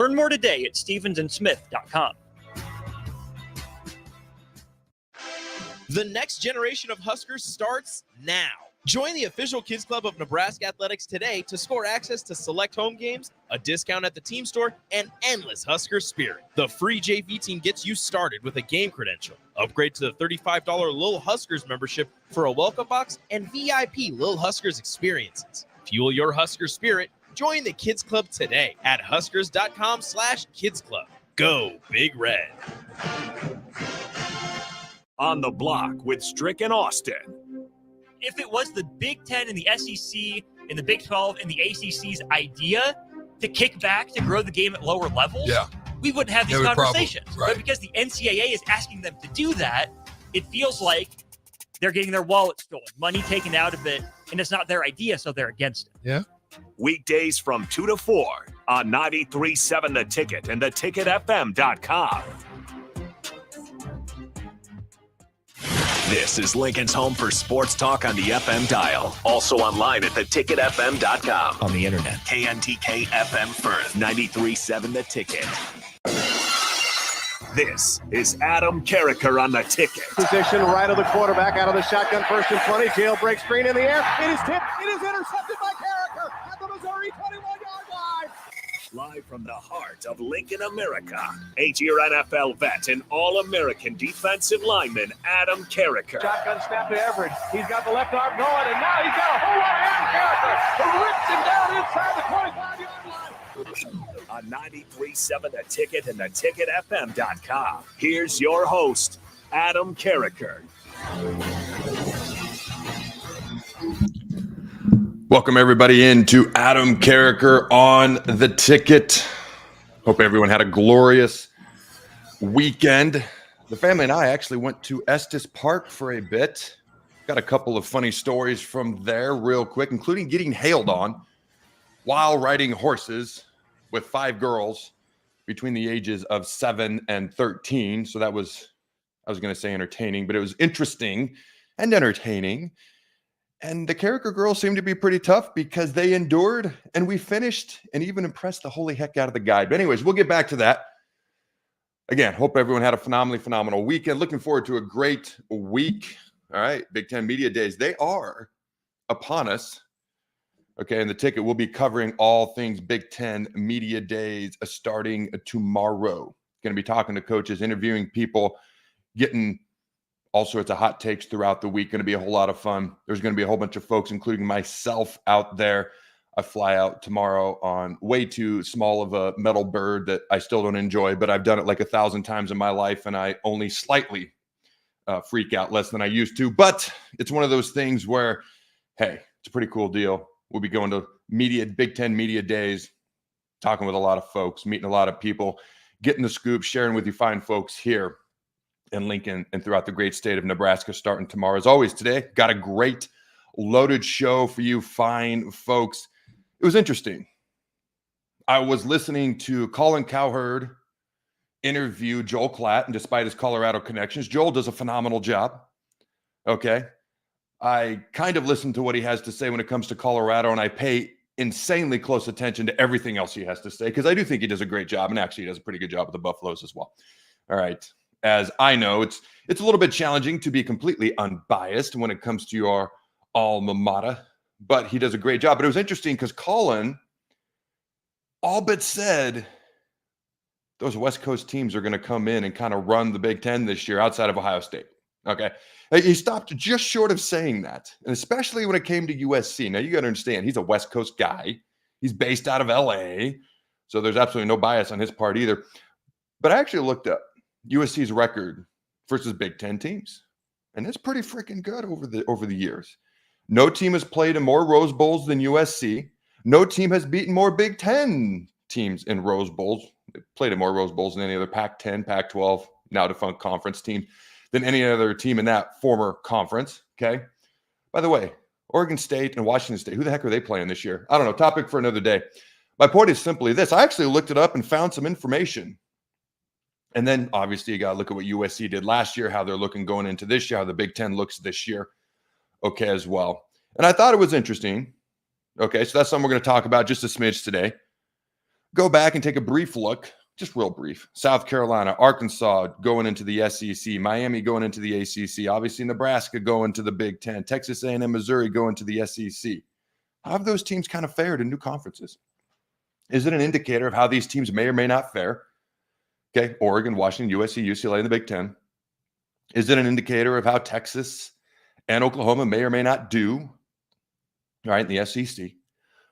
Learn more today at stevensondsmith.com. The next generation of Huskers starts now. Join the official Kids Club of Nebraska Athletics today to score access to select home games, a discount at the team store, and endless Husker spirit. The free JV team gets you started with a game credential. Upgrade to the $35 Lil Huskers membership for a welcome box and VIP Lil Huskers experiences. Fuel your Husker spirit. Join the Kids Club today at huskers.com/kidsclub. Go Big Red. On the Block with Strick and Austin. If it was the Big Ten and the SEC and the Big 12 and the ACC's idea to kick back to grow the game at lower levels, we wouldn't have these conversations. Right. But because the NCAA is asking them to do that, it feels like they're getting their wallet stolen, money taken out of it, and it's not their idea, so they're against it. Yeah. Weekdays from 2 to 4 on 93.7 The Ticket and theticketfm.com. This is Lincoln's home for sports talk on the FM dial. Also online at theticketfm.com. On the internet. KNTK FM Firth, 93.7 The Ticket. This is Adam Carriker on The Ticket. Position right of the quarterback, out of the shotgun, 1st and 20. Jailbreak screen in the air. It is tipped. It is intercepted by Carriker at the Missouri 21-yard line. Live from the heart of Lincoln, America, 8-year NFL vet and All-American defensive lineman Adam Carriker. Shotgun snap to Everett. He's got the left arm going, and now he's got a whole lot of Adam Carriker who rips him down inside the 25-yard line. On 93.7 The Ticket and theticketfm.com. Here's your host, Adam Carriker. Welcome, everybody, into Adam Carriker on The Ticket. Hope everyone had a glorious weekend. The family and I actually went to Estes Park for a bit. Got a couple of funny stories from there real quick, including getting hailed on while riding horses with 5 girls between the ages of 7 and 13. So that was, I was going to say entertaining, but it was interesting and entertaining. And the Carriker girls seemed to be pretty tough because they endured and we finished and even impressed the holy heck out of the guide. But anyways, we'll get back to that. Again, hope everyone had a phenomenal weekend. Looking forward to a great week. All right, Big Ten Media Days, they are upon us. Okay, and The Ticket will be covering all things Big Ten Media Days starting tomorrow. Going to be talking to coaches, interviewing people, getting all sorts of hot takes throughout the week. Going to be a whole lot of fun. There's going to be a whole bunch of folks, including myself, out there. I fly out tomorrow on way too small of a metal bird that I still don't enjoy, but I've done it like 1,000 times in my life, and I only slightly freak out, less than I used to. But it's one of those things where, hey, it's a pretty cool deal. We'll be going to Big Ten Media Days, talking with a lot of folks, meeting a lot of people, getting the scoop, sharing with you fine folks here in Lincoln and throughout the great state of Nebraska starting tomorrow. As always, today, got a great loaded show for you fine folks. It was interesting. I was listening to Colin Cowherd interview Joel Klatt, and despite his Colorado connections, Joel does a phenomenal job. Okay. I kind of listen to what he has to say when it comes to Colorado, and I pay insanely close attention to everything else he has to say because I do think he does a great job, and actually he does a pretty good job with the Buffaloes as well. All right. As I know, it's a little bit challenging to be completely unbiased when it comes to your alma mater, but he does a great job. But it was interesting because Colin all but said those West Coast teams are going to come in and kind of run the Big Ten this year outside of Ohio State. Okay. He stopped just short of saying that, and especially when it came to USC. Now, you got to understand, he's a West Coast guy. He's based out of LA, so there's absolutely no bias on his part either. But I actually looked up USC's record versus Big Ten teams, and it's pretty freaking good over the years. No team has played in more Rose Bowls than USC. No team has beaten more Big Ten teams in Rose Bowls. They played in more Rose Bowls than any other Pac-10, Pac-12, now defunct conference team than any other team in that former conference. Okay. By the way, Oregon State and Washington State, who the heck are they playing this year? I don't know. Topic for another day. My point is simply this. I actually looked it up and found some information. And then obviously you got to look at what USC did last year, how they're looking going into this year, how the Big Ten looks this year. Okay, as well. And I thought it was interesting. Okay, so that's something we're going to talk about just a smidge today. Go back and take a brief look, just real brief. South Carolina, Arkansas going into the SEC, Miami going into the ACC, obviously Nebraska going to the Big Ten, Texas A&M, Missouri going to the SEC. How have those teams kind of fared in new conferences? Is it an indicator of how these teams may or may not fare? Okay, Oregon, Washington, USC, UCLA in the Big Ten. Is it an indicator of how Texas and Oklahoma may or may not do, all right, in the SEC?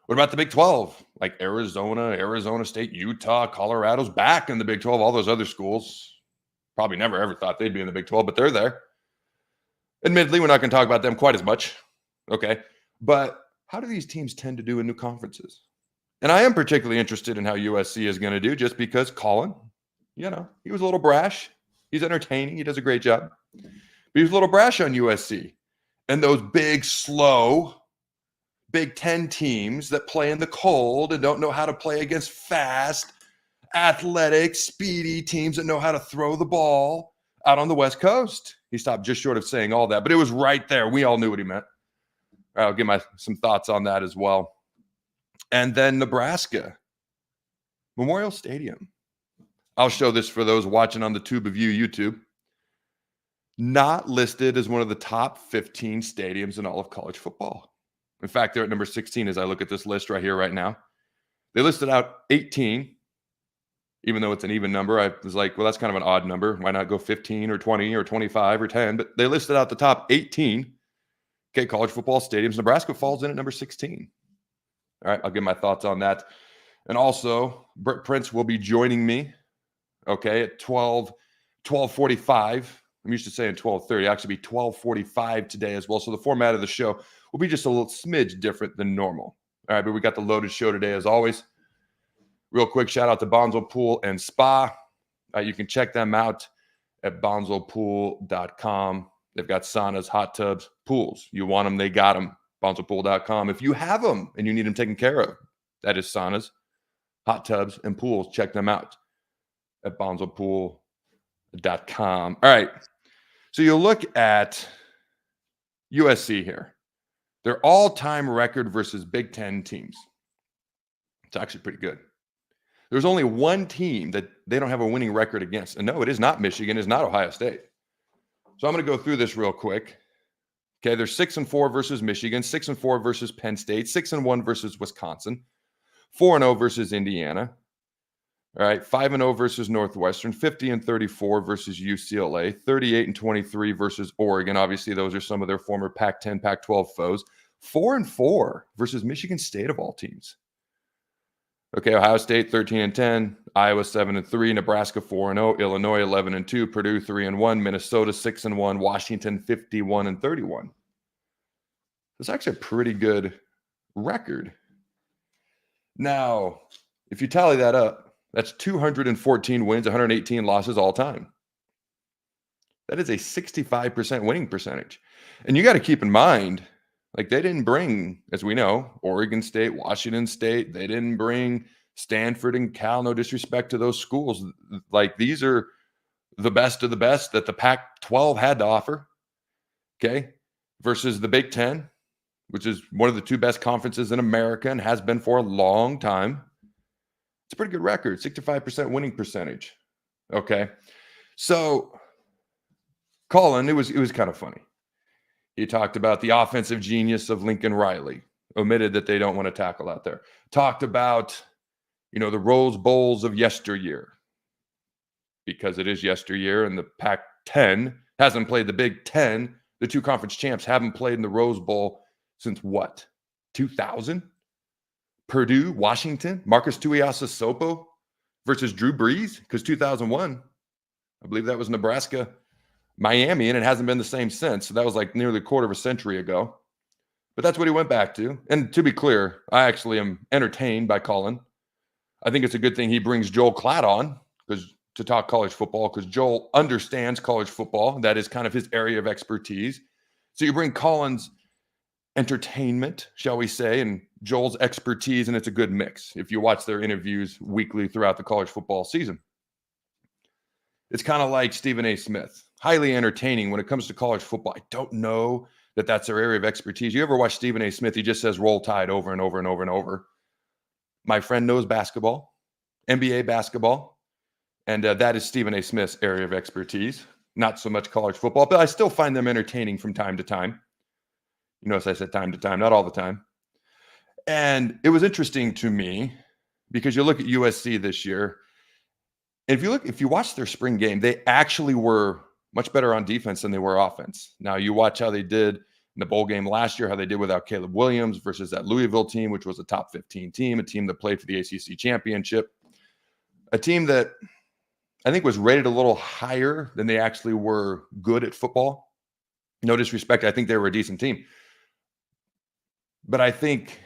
What about the Big 12? Like Arizona State, Utah, Colorado's back in the Big 12. All those other schools probably never ever thought they'd be in the Big 12, but they're there. Admittedly, we're not going to talk about them quite as much. Okay, but how do these teams tend to do in new conferences? And I am particularly interested in how USC is going to do, just because Colin, you know, he was a little brash. He's entertaining. He does a great job. But he was a little brash on USC. And those big, slow Big Ten teams that play in the cold and don't know how to play against fast, athletic, speedy teams that know how to throw the ball out on the West Coast. He stopped just short of saying all that, but it was right there. We all knew what he meant. I'll give some thoughts on that as well. And then Nebraska, Memorial Stadium. I'll show this for those watching on the Tube of You YouTube. Not listed as one of the top 15 stadiums in all of college football. In fact, they're at number 16 as I look at this list right here, right now. They listed out 18, even though it's an even number. I was like, well, that's kind of an odd number. Why not go 15 or 20 or 25 or 10? But they listed out the top 18, okay, college football stadiums. Nebraska falls in at number 16. All right, I'll give my thoughts on that. And also, Britt Prince will be joining me, okay, at 12:45. I'm used to saying 12:30. It'll actually be 12:45 today as well. So the format of the show will be just a little smidge different than normal. All right, but we got the loaded show today as always. Real quick, shout out to Bonzo Pool and Spa. You can check them out at bonzopool.com. They've got saunas, hot tubs, pools. You want them, they got them. bonzopool.com. If you have them and you need them taken care of, that is saunas, hot tubs, and pools. Check them out at bonzopool.com. All right. So you look at USC here. Their all-time record versus Big Ten teams. It's actually pretty good. There's only one team that they don't have a winning record against. And no, it is not Michigan. It's not Ohio State. So I'm going to go through this real quick. Okay, they're 6-4 versus Michigan, 6-4 versus Penn State, 6-1 versus Wisconsin, 4-0 versus Indiana. All right, 5-0 versus Northwestern, 50-34 versus UCLA, 38-23 versus Oregon. Obviously, those are some of their former Pac-10, Pac-12 foes. 4-4 versus Michigan State of all teams. Okay, Ohio State 13-10, Iowa 7-3, Nebraska 4-0, Illinois 11-2, Purdue 3-1, Minnesota 6-1, Washington 51-31. That's actually a pretty good record. Now, if you tally that up, that's 214 wins, 118 losses all time. That is a 65% winning percentage. And you got to keep in mind, like, they didn't bring, as we know, Oregon State, Washington State. They didn't bring Stanford and Cal. No disrespect to those schools. Like, these are the best of the best that the Pac-12 had to offer, okay, versus the Big Ten, which is one of the two best conferences in America and has been for a long time. It's a pretty good record, 65% winning percentage, okay? So, Colin, it was kind of funny. He talked about the offensive genius of Lincoln Riley, omitted that they don't want to tackle out there. Talked about, you know, the Rose Bowls of yesteryear, because it is yesteryear, and the Pac-10 hasn't played the Big Ten. The two conference champs haven't played in the Rose Bowl since what? 2000? Purdue, Washington, Marcus Tuiasosopo versus Drew Brees, because 2001, I believe that was Nebraska, Miami, and it hasn't been the same since. So that was like nearly a quarter of a century ago. But that's what he went back to. And to be clear, I actually am entertained by Colin. I think it's a good thing he brings Joel Klatt on to talk college football, because Joel understands college football. That is kind of his area of expertise. So you bring Colin's entertainment, shall we say, and Joel's expertise, and it's a good mix if you watch their interviews weekly throughout the college football season. It's kind of like Stephen A. Smith. Highly entertaining when it comes to college football. I don't know that that's their area of expertise. You ever watch Stephen A. Smith? He just says Roll Tide over and over and over and over. My friend knows basketball. NBA basketball, and that is Stephen A. Smith's area of expertise. Not so much college football, but I still find them entertaining from time to time. You notice I said time to time, not all the time. And it was interesting to me because you look at USC this year. If you watch their spring game, they actually were much better on defense than they were offense. Now you watch how they did in the bowl game last year, how they did without Caleb Williams versus that Louisville team, which was a top 15 team, a team that played for the ACC championship, a team that I think was rated a little higher than they actually were good at football. No disrespect. I think they were a decent team. But I think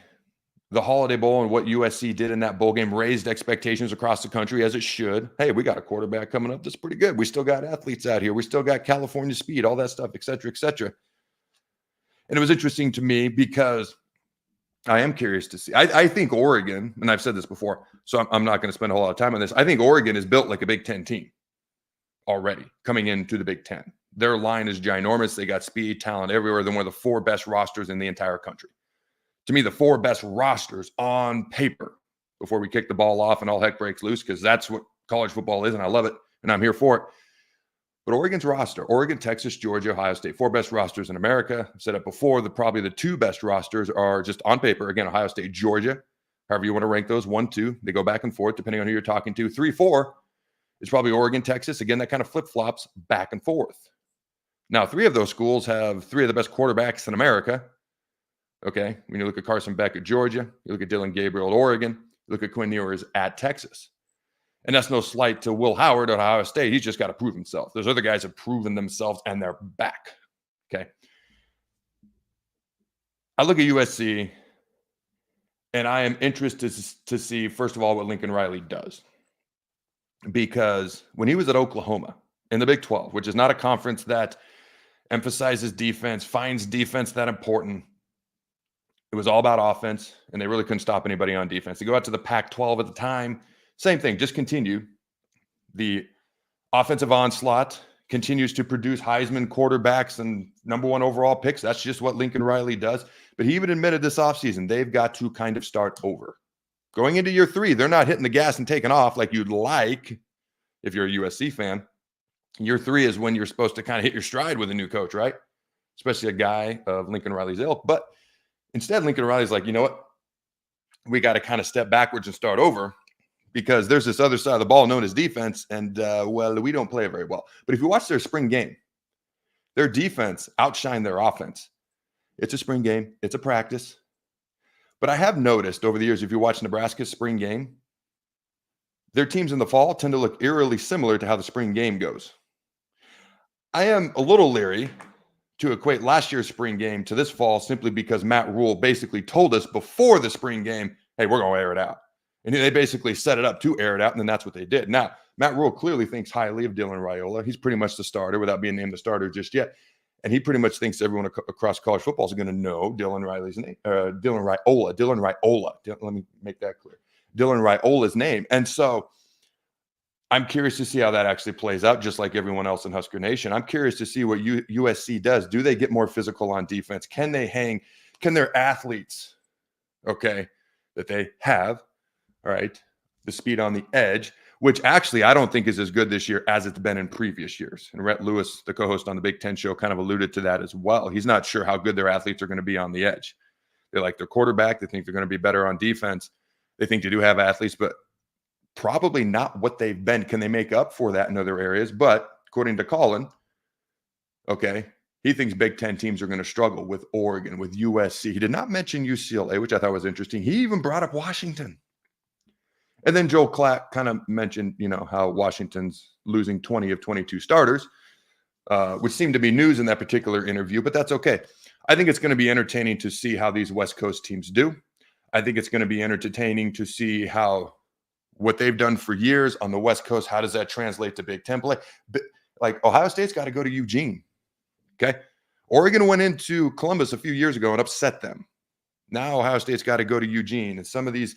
the Holiday Bowl and what USC did in that bowl game raised expectations across the country, as it should. Hey, we got a quarterback coming up that's pretty good. We still got athletes out here. We still got California speed, all that stuff, et cetera, et cetera. And it was interesting to me because I am curious to see. I think Oregon, and I've said this before, so I'm not going to spend a whole lot of time on this. I think Oregon is built like a Big Ten team already coming into the Big Ten. Their line is ginormous. They got speed, talent everywhere. They're one of the 4 best rosters in the entire country. To me, the 4 best rosters on paper before we kick the ball off and all heck breaks loose, because that's what college football is, and I love it, and I'm here for it. But Oregon's roster, Oregon, Texas, Georgia, Ohio State, 4 best rosters in America. I've said it before, probably the 2 best rosters are just on paper. Again, Ohio State, Georgia, however you want to rank those, 1, 2. They go back and forth depending on who you're talking to. 3, 4 is probably Oregon, Texas. Again, that kind of flip-flops back and forth. Now, 3 of those schools have 3 of the best quarterbacks in America. Okay, when you look at Carson Beck at Georgia, you look at Dylan Gabriel at Oregon, you look at Quinn Ewers at Texas. And that's no slight to Will Howard at Ohio State. He's just got to prove himself. Those other guys have proven themselves, and they're back. Okay. I look at USC, and I am interested to see, first of all, what Lincoln Riley does. Because when he was at Oklahoma in the Big 12, which is not a conference that emphasizes defense, finds defense that important, it was all about offense, and they really couldn't stop anybody on defense. They go out to the Pac-12 at the time. Same thing, just continue. The offensive onslaught continues to produce Heisman quarterbacks and number 1 overall picks. That's just what Lincoln Riley does. But he even admitted this offseason, they've got to kind of start over. Going into year 3, they're not hitting the gas and taking off like you'd like if you're a USC fan. Year 3 is when you're supposed to kind of hit your stride with a new coach, right? Especially a guy of Lincoln Riley's ilk. But instead, Lincoln Riley's like, you know what? We got to kind of step backwards and start over because there's this other side of the ball known as defense, and, well, we don't play it very well. But if you watch their spring game, their defense outshined their offense. It's a spring game. It's a practice. But I have noticed over the years, if you watch Nebraska's spring game, their teams in the fall tend to look eerily similar to how the spring game goes. I am a little leery to equate last year's spring game to this fall simply because Matt Rule basically told us before the spring game, hey, we're going to air it out. And they basically set it up to air it out, and then that's what they did. Now, Matt Rule clearly thinks highly of Dylan Raiola. He's pretty much the starter without being named the starter just yet. And he pretty much thinks everyone across college football is going to know Dylan Riley's name, Dylan Raiola. Let me make that clear. Dylan Raiola's name. And so I'm curious to see how that actually plays out, just like everyone else in Husker Nation. I'm curious to see what USC does. Do they get more physical on defense? Can they hang? Can their athletes, okay, that they have, all right, the speed on the edge, which actually I don't think is as good this year as it's been in previous years. And Rhett Lewis, the co-host on the Big Ten show, kind of alluded to that as well. He's not sure how good their athletes are going to be on the edge. They like their quarterback. They think they're going to be better on defense. They think they do have athletes, but probably not what they've been. Can they make up for that in other areas? But according to Colin, okay, he thinks Big Ten teams are going to struggle with Oregon, with USC. He did not mention UCLA, which I thought was interesting. He even brought up Washington. And then Joel Klatt kind of mentioned, how Washington's losing 20 of 22 starters, which seemed to be news in that particular interview, but that's okay. I think it's going to be entertaining to see how these West Coast teams do. I think it's going to be entertaining to see how what they've done for years on the West Coast, how does that translate to Big Ten play? Like Ohio State's got to go to Eugene, okay? Oregon went into Columbus a few years ago and upset them. Now Ohio State's got to go to Eugene, and some of these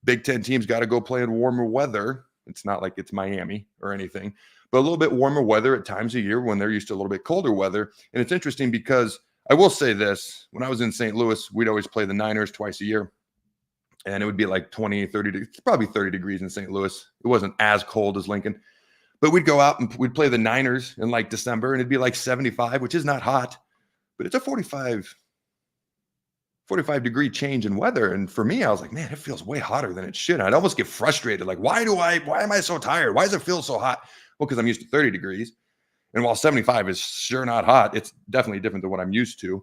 Big Ten teams got to go play in warmer weather. It's not like it's Miami or anything, but a little bit warmer weather at times of year when they're used to a little bit colder weather. And it's interesting because I will say this, when I was in St. Louis, we'd always play the Niners twice a year. And it would be like 20, 30, probably 30 degrees in St. Louis. It wasn't as cold as Lincoln. But we'd go out and we'd play the Niners in like December, and it'd be like 75, which is not hot, but it's a 45 degree change in weather. And for me, I was like, man, it feels way hotter than it should. I'd almost get frustrated. Like, why am I so tired? Why does it feel so hot? Well, because I'm used to 30 degrees. And while 75 is sure not hot, it's definitely different than what I'm used to.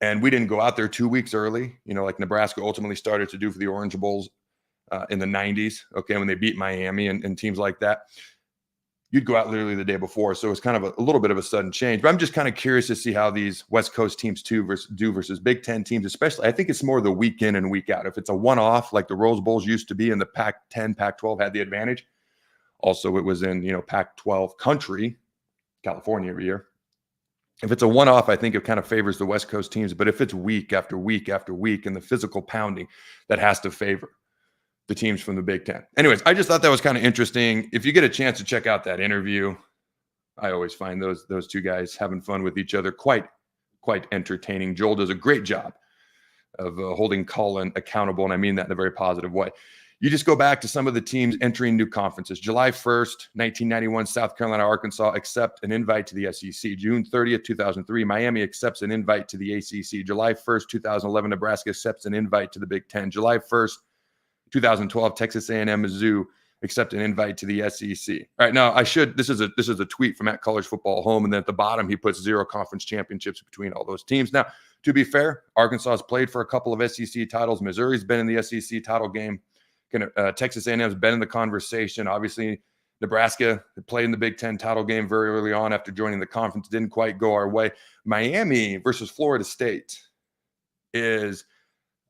And we didn't go out there 2 weeks early, like Nebraska ultimately started to do for the Orange Bowls in the 90s, okay, when they beat Miami and teams like that. You'd go out literally the day before. So it's kind of a little bit of a sudden change. But I'm just kind of curious to see how these West Coast teams do versus Big Ten teams, especially. I think it's more the week in and week out. If it's a one-off like the Rose Bowls used to be and the Pac-10, Pac-12 had the advantage. Also, it was in, Pac-12 country, California every year. If it's a one-off, I think it kind of favors the West Coast teams. But if it's week after week after week and the physical pounding, that has to favor the teams from the Big Ten. Anyways, I just thought that was kind of interesting. If you get a chance to check out that interview, I always find those two guys having fun with each other quite entertaining. Joel does a great job of holding Colin accountable, and I mean that in a very positive way. You just go back to some of the teams entering new conferences. July 1st, 1991, South Carolina, Arkansas accept an invite to the SEC. June 30th, 2003, Miami accepts an invite to the ACC. July 1st, 2011, Nebraska accepts an invite to the Big Ten. July 1st, 2012, Texas A&M Mizzou accept an invite to the SEC. All right, now this is a tweet from at College Football Home, and then at the bottom he puts 0 conference championships between all those teams. Now, to be fair, Arkansas has played for a couple of SEC titles. Missouri's been in the SEC title game. Texas A&M's been in the conversation. Obviously, Nebraska played in the Big Ten title game very early on after joining the conference. Didn't quite go our way. Miami versus Florida State is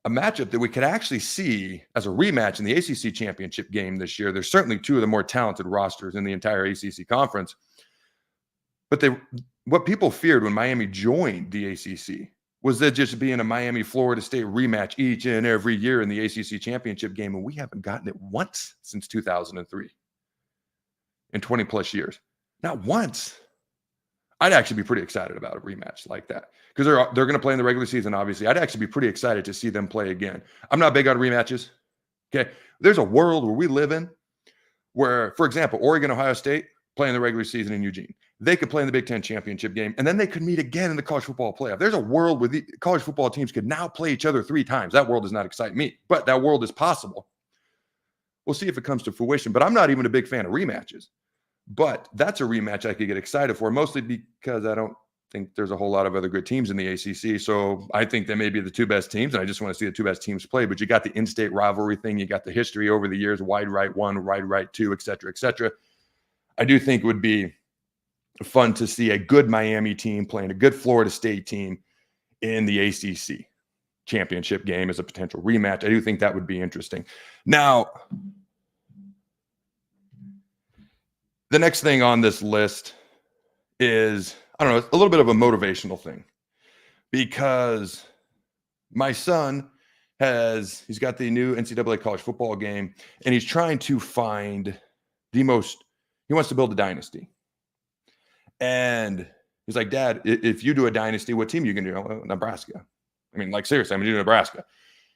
a matchup that we could actually see as a rematch in the ACC championship game this year. There's certainly two of the more talented rosters in the entire ACC conference. But what people feared when Miami joined the ACC was that just being a Miami-Florida State rematch each and every year in the ACC championship game, and we haven't gotten it once since 2003 in 20-plus years. Not once. I'd actually be pretty excited about a rematch like that because they're going to play in the regular season, obviously. I'd actually be pretty excited to see them play again. I'm not big on rematches, okay? There's a world where we live in where, for example, Oregon, Ohio State play in the regular season in Eugene. They could play in the Big Ten championship game, and then they could meet again in the college football playoff. There's a world where the college football teams could now play each other 3 times. That world does not excite me, but that world is possible. We'll see if it comes to fruition, but I'm not even a big fan of rematches. But that's a rematch I could get excited for, mostly because I don't think there's a whole lot of other good teams in the ACC. So I think they may be the 2 best teams, and I just want to see the 2 best teams play. But you got the in-state rivalry thing. You got the history over the years, wide right 1, wide right 2, et cetera, et cetera. I do think it would be fun to see a good Miami team playing a good Florida State team in the ACC championship game as a potential rematch. I do think that would be interesting. Now, the next thing on this list is, I don't know, a little bit of a motivational thing because my son he's got the new NCAA college football game, and he's trying to find he wants to build a dynasty. And he's like, Dad, if you do a dynasty, what team are you going to do? Well, Nebraska. I mean, like, seriously, I'm going to do Nebraska.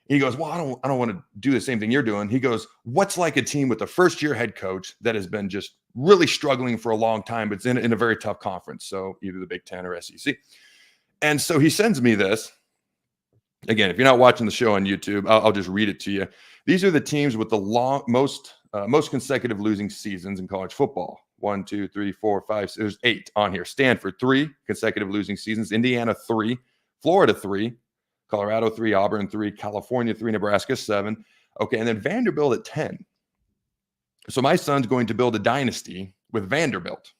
He goes, well, I don't want to do the same thing you're doing. He goes, what's like a team with a first-year head coach that has been just really struggling for a long time, but it's in a very tough conference, so either the Big Ten or SEC. And so he sends me this. Again, if you're not watching the show on YouTube, I'll just read it to you. These are the teams with the most consecutive losing seasons in college football. 1, 2, 3, 4, 5, 6, there's 8 on here. Stanford, 3 consecutive losing seasons. Indiana, 3. Florida, 3. Colorado, 3. Auburn, 3. California, 3. Nebraska, 7. Okay, and then Vanderbilt at 10. So my son's going to build a dynasty with Vanderbilt.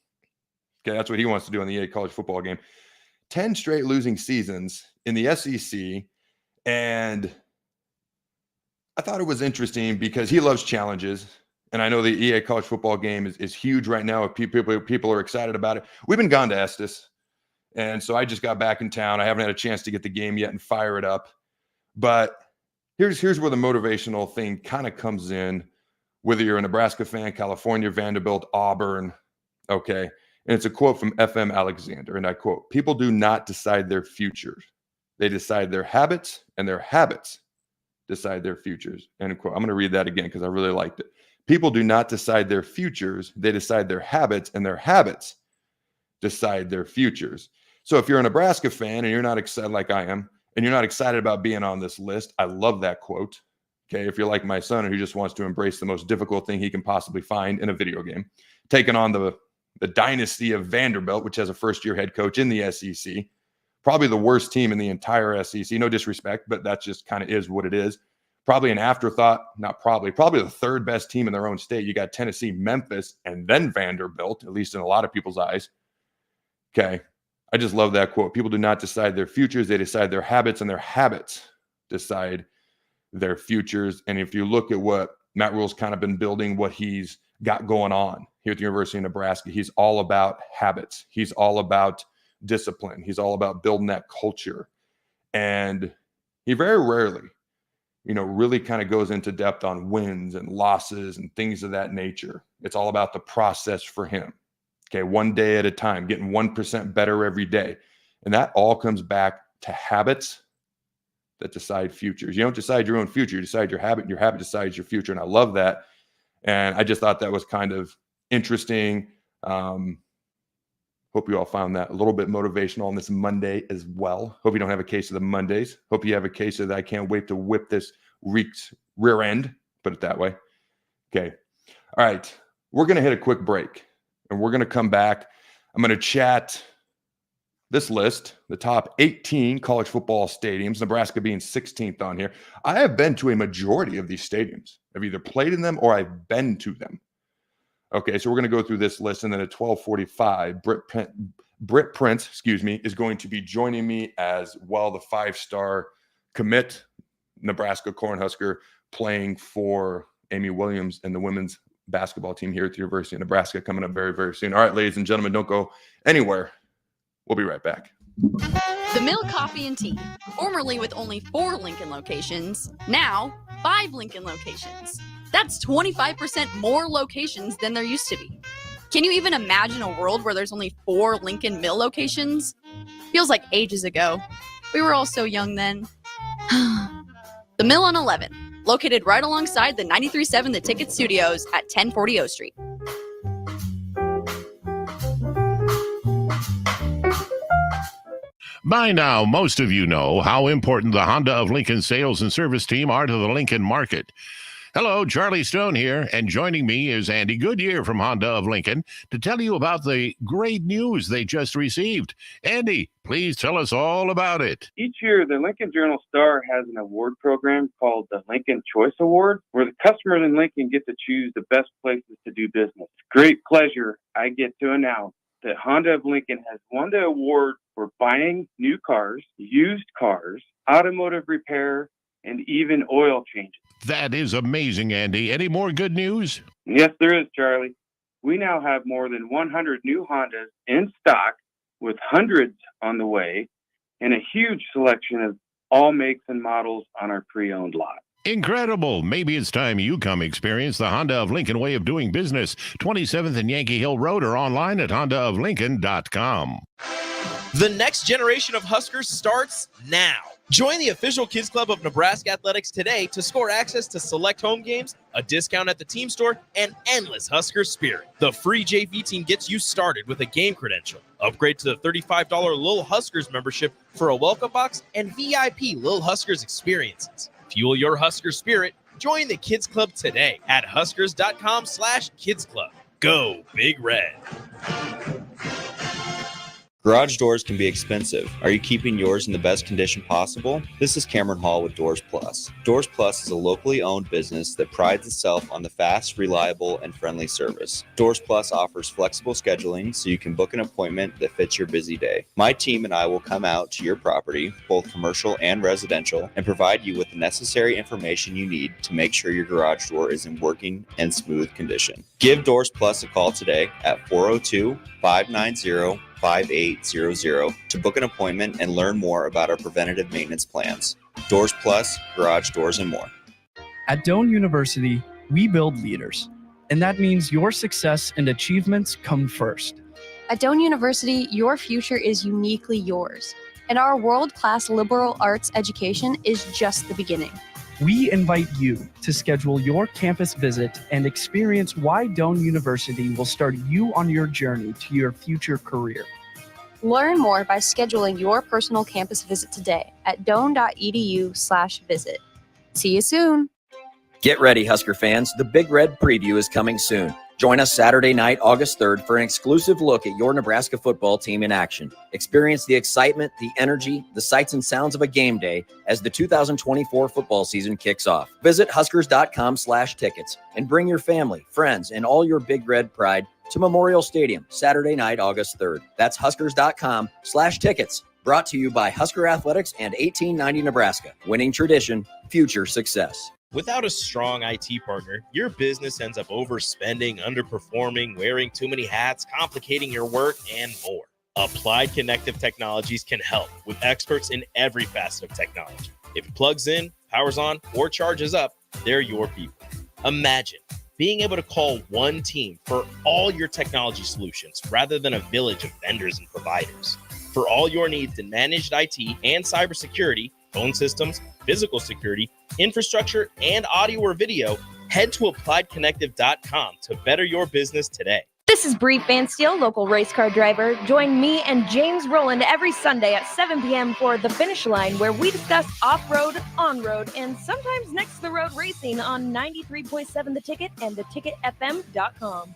Okay, that's what he wants to do in the EA college football game. 10 straight losing seasons in the SEC. And I thought it was interesting because he loves challenges. And I know the EA college football game is huge right now. People are excited about it. We've been gone to Estes. And so I just got back in town. I haven't had a chance to get the game yet and fire it up. But here's where the motivational thing kind of comes in, whether you're a Nebraska fan, California, Vanderbilt, Auburn. Okay. And it's a quote from FM Alexander. And I quote, people do not decide their futures. They decide their habits, and their habits decide their futures. End quote. I'm going to read that again because I really liked it. People do not decide their futures. They decide their habits, and their habits decide their futures. So if you're a Nebraska fan and you're not excited like I am, and you're not excited about being on this list, I love that quote. Okay, if you're like my son who just wants to embrace the most difficult thing he can possibly find in a video game, taking on the dynasty of Vanderbilt, which has a first-year head coach in the SEC, probably the worst team in the entire SEC. No disrespect, but that just kind of is what it is. Probably an afterthought, not probably the third best team in their own state. You got Tennessee, Memphis, and then Vanderbilt, at least in a lot of people's eyes. Okay, I just love that quote. People do not decide their futures. They decide their habits, and their habits decide their futures. And if you look at what Matt Rule's kind of been building, what he's got going on here at the University of Nebraska, he's all about habits. He's all about discipline. He's all about building that culture. And he very rarely, really kind of goes into depth on wins and losses and things of that nature. It's all about the process for him. Okay, one day at a time, getting 1% better every day. And that all comes back to habits that decide futures. You don't decide your own future, you decide your habit, and your habit decides your future. And I love that. And I just thought that was kind of interesting. Hope you all found that a little bit motivational on this Monday as well. Hope you don't have a case of the Mondays. Hope you have a case of that I can't wait to whip this rear end, put it that way. Okay. All right. We're going to hit a quick break and we're going to come back. I'm going to chat this list, the top 18 college football stadiums, Nebraska being 16th on here. I have been to a majority of these stadiums. I've either played in them or I've been to them. Okay, so we're going to go through this list, and then at 12:45, Britt Prince, is going to be joining me as well, the 5-star commit Nebraska Cornhusker playing for Amy Williams and the women's basketball team here at the University of Nebraska coming up very, very soon. All right, ladies and gentlemen, don't go anywhere. We'll be right back. The Mill Coffee and Tea, formerly with only 4 Lincoln locations, now 5 Lincoln locations. That's 25% more locations than there used to be. Can you even imagine a world where there's only 4 Lincoln Mill locations? Feels like ages ago. We were all so young then. The Mill on 11, located right alongside the 93.7 The Ticket Studios at 1040 O Street. By now, most of you know how important the Honda of Lincoln sales and service team are to the Lincoln market. Hello, Charlie Stone here, and joining me is Andy Goodyear from Honda of Lincoln to tell you about the great news they just received. Andy, please tell us all about it. Each year, the Lincoln Journal-Star has an award program called the Lincoln Choice Award, where the customers in Lincoln get to choose the best places to do business. Great pleasure I get to announce that Honda of Lincoln has won the award for buying new cars, used cars, automotive repair, and even oil changes. That is amazing, Andy. Any more good news? Yes, there is, Charlie. We now have more than 100 new Hondas in stock, with hundreds on the way, and a huge selection of all makes and models on our pre-owned lot. Incredible. Maybe it's time you come experience the Honda of Lincoln way of doing business. 27th and Yankee Hill Road, or online at hondaoflincoln.com. The next generation of Huskers starts now. Join the official Kids Club of Nebraska Athletics today to score access to select home games, a discount at the team store, and endless Husker spirit. The free JV team gets you started with a game credential. Upgrade to the $35 Little Huskers membership for a welcome box and VIP Little Huskers experiences. Fuel your Husker spirit. Join the Kids Club today at huskers.com/Kids Club. Go Big Red. Garage doors can be expensive. Are you keeping yours in the best condition possible? This is Cameron Hall with Doors Plus. Doors Plus is a locally owned business that prides itself on the fast, reliable, and friendly service. Doors Plus offers flexible scheduling so you can book an appointment that fits your busy day. My team and I will come out to your property, both commercial and residential, and provide you with the necessary information you need to make sure your garage door is in working and smooth condition. Give Doors Plus a call today at 402-590-5800 to book an appointment and learn more about our preventative maintenance plans. Doors Plus, garage doors, and more. At Doane University, we build leaders, and that means your success and achievements come first. At Doane University, your future is uniquely yours, and our world-class liberal arts education is just the beginning. We invite you to schedule your campus visit and experience why Doane University will start you on your journey to your future career. Learn more by scheduling your personal campus visit today at doane.edu/visit. See you soon. Get ready, Husker fans. The Big Red Preview is coming soon. Join us Saturday night, August 3rd, for an exclusive look at your Nebraska football team in action. Experience the excitement, the energy, the sights and sounds of a game day as the 2024 football season kicks off. Visit Huskers.com/tickets and bring your family, friends, and all your Big Red pride to Memorial Stadium, Saturday night, August 3rd. That's Huskers.com/tickets. Brought to you by Husker Athletics and 1890 Nebraska. Winning tradition, future success. Without a strong IT partner, your business ends up overspending, underperforming, wearing too many hats, complicating your work, and more. Applied Connective Technologies can help with experts in every facet of technology. If it plugs in, powers on, or charges up, they're your people. Imagine being able to call one team for all your technology solutions rather than a village of vendors and providers. For all your needs in managed IT and cybersecurity, phone systems, physical security, infrastructure, and audio or video, head to appliedconnective.com to better your business today. This is Britt Van Steel, local race car driver. Join me and James Rowland every Sunday at 7 p.m. for The Finish Line, where we discuss off-road, on-road, and sometimes next-to-the-road racing on 93.7 The Ticket and theticketfm.com.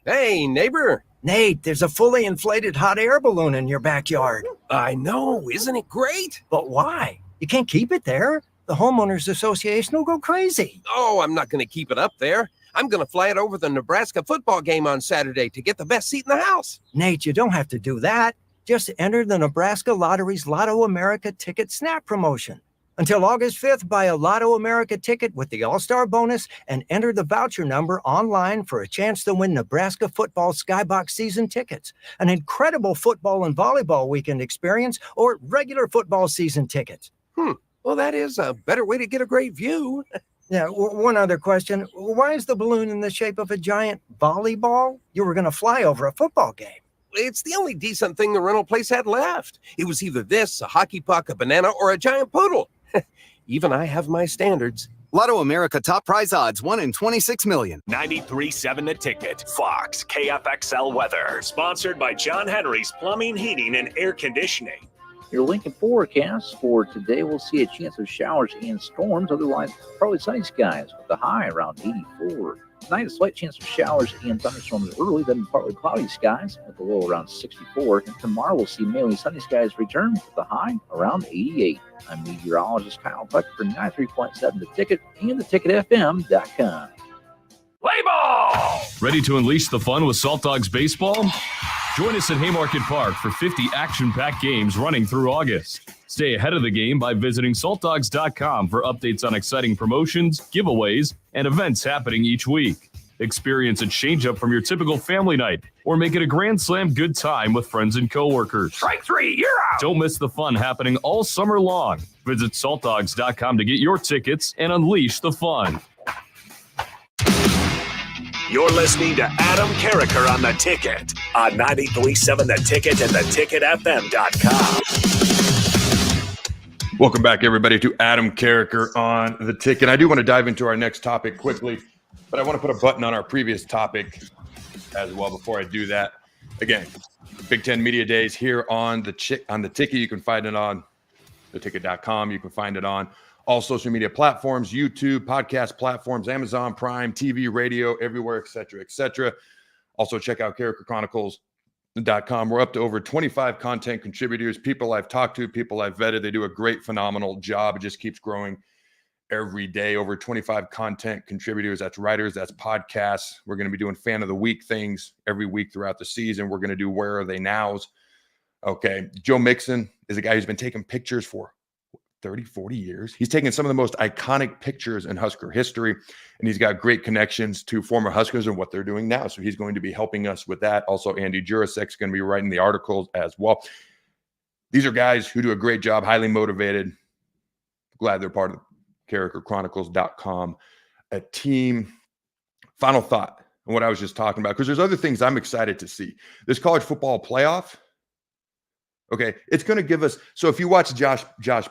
Hey, neighbor. Nate, there's a fully inflated hot air balloon in your backyard. I know, isn't it great? But why? You can't keep it there. The homeowners association will go crazy. Oh, I'm not going to keep it up there. I'm going to fly it over the Nebraska football game on Saturday to get the best seat in the house. Nate, you don't have to do that. Just enter the Nebraska Lottery's Lotto America Ticket Snap promotion. Until August 5th, buy a Lotto America ticket with the All-Star bonus and enter the voucher number online for a chance to win Nebraska football Skybox season tickets, an incredible football and volleyball weekend experience, or regular football season tickets. Well, that is a better way to get a great view. Yeah, one other question. Why is the balloon in the shape of a giant volleyball? You were going to fly over a football game. It's the only decent thing the rental place had left. It was either this, a hockey puck, a banana, or a giant poodle. Even I have my standards. Lotto America top prize odds, 1 in 26 million. 93.7 The Ticket. Fox KFXL weather. Sponsored by John Henry's Plumbing, Heating, and Air Conditioning. Your Lincoln forecast for today, we'll see a chance of showers and storms. Otherwise, partly sunny skies with the high around 84. Tonight, a slight chance of showers and thunderstorms early, then partly cloudy skies with the low around 64. And tomorrow, we'll see mainly sunny skies return with the high around 88. I'm meteorologist Kyle Buck for 93.7 The Ticket and theticketfm.com. Play ball! Ready to unleash the fun with Salt Dogs Baseball? Join us at Haymarket Park for 50 action-packed games running through August. Stay ahead of the game by visiting saltdogs.com for updates on exciting promotions, giveaways, and events happening each week. Experience a change-up from your typical family night, or make it a Grand Slam good time with friends and coworkers. Strike three, you're out! Don't miss the fun happening all summer long. Visit saltdogs.com to get your tickets and unleash the fun. You're listening to Adam Carriker on The Ticket on 93.7 The Ticket and theticketfm.com. Welcome back, everybody, to Adam Carriker on The Ticket. I do want to dive into our next topic quickly, but I want to put a button on our previous topic as well before I do that. Again, Big Ten Media Days here on the Ticket. You can find it on theticket.com. You can find it on all social media platforms, YouTube, podcast platforms, Amazon Prime, TV, radio, everywhere, et cetera, et cetera. Also, check out CarrikerChronicles.com. We're up to over 25 content contributors, people I've talked to, people I've vetted. They do a great, phenomenal job. It just keeps growing every day. Over 25 content contributors. That's writers, that's podcasts. We're going to be doing Fan of the Week things every week throughout the season. We're going to do Where Are They Nows? Okay. Joe Mixon is a guy who's been taking pictures for 30, 40 years. He's taken some of the most iconic pictures in Husker history, and he's got great connections to former Huskers and what they're doing now. So he's going to be helping us with that. Also, Andy Jurasek's going to be writing the articles as well. These are guys who do a great job, highly motivated. Glad they're part of CarrikerChronicles.com, a team. Final thought on what I was just talking about, because there's other things I'm excited to see. This college football playoff, okay, it's going to give us, so if you watch Josh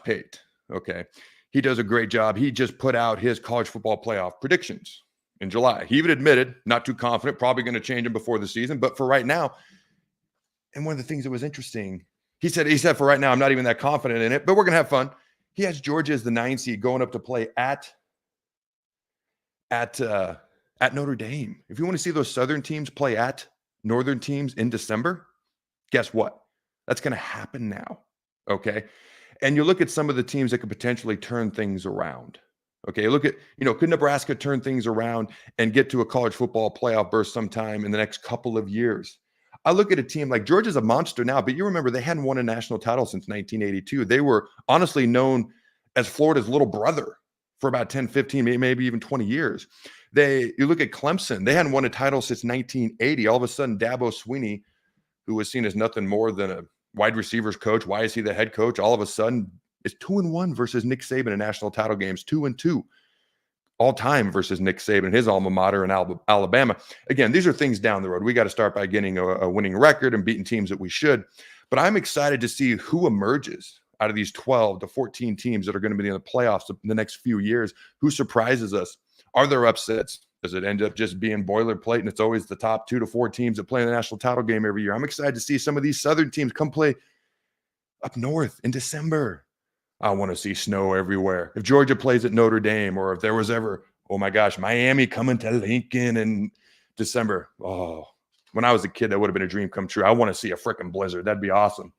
Pate, Okay. He does a great job. He just put out his college football playoff predictions in July. He even admitted, not too confident, probably going to change them before the season. But for right now, and one of the things that was interesting, he said for right now, I'm not even that confident in it, but we're going to have fun. He has Georgia as the 9 seed going up to play at Notre Dame. If you want to see those Southern teams play at Northern teams in December, guess what? That's going to happen now. Okay. And you look at some of the teams that could potentially turn things around. Okay. Look at, could Nebraska turn things around and get to a college football playoff berth sometime in the next couple of years? I look at a team like Georgia's a monster now, but you remember they hadn't won a national title since 1982. They were honestly known as Florida's little brother for about 10, 15, maybe even 20 years. You look at Clemson, they hadn't won a title since 1980. All of a sudden, Dabo Swinney, who was seen as nothing more than a wide receivers coach, why is he the head coach? All of a sudden, it's 2-1 versus Nick Saban in national title games, 2-2 all time versus Nick Saban, his alma mater in Alabama. Again, these are things down the road. We got to start by getting a winning record and beating teams that we should. But I'm excited to see who emerges out of these 12 to 14 teams that are going to be in the playoffs in the next few years. Who surprises us? Are there upsets? Does it end up just being boilerplate and it's always the top 2 to 4 teams that play in the national title game every year? I'm excited to see some of these Southern teams come play up north in December. I want to see snow everywhere. If Georgia plays at Notre Dame, or if there was ever, oh my gosh, Miami coming to Lincoln in December. Oh, when I was a kid, that would have been a dream come true. I want to see a freaking blizzard. That'd be awesome.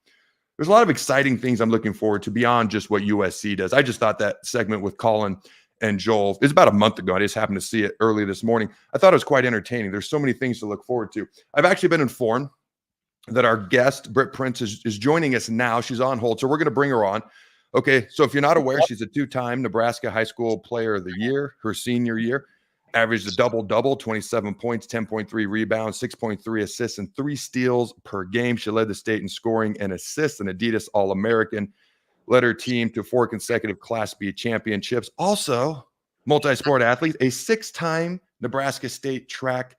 There's a lot of exciting things I'm looking forward to beyond just what USC does. I just thought that segment with Colin and Joel, it's about a month ago. I just happened to see it early this morning. I thought it was quite entertaining. There's so many things to look forward to. I've actually been informed that our guest, Britt Prince, is joining us now. She's on hold, so we're going to bring her on. Okay, so if you're not aware, she's a 2-time Nebraska High School Player of the Year. Her senior year averaged a double-double, 27 points, 10.3 rebounds, 6.3 assists, and 3 steals per game. She led the state in scoring and assists, an Adidas All-American. Led her team to 4 consecutive Class B championships. Also, multi-sport athlete, a 6-time Nebraska State track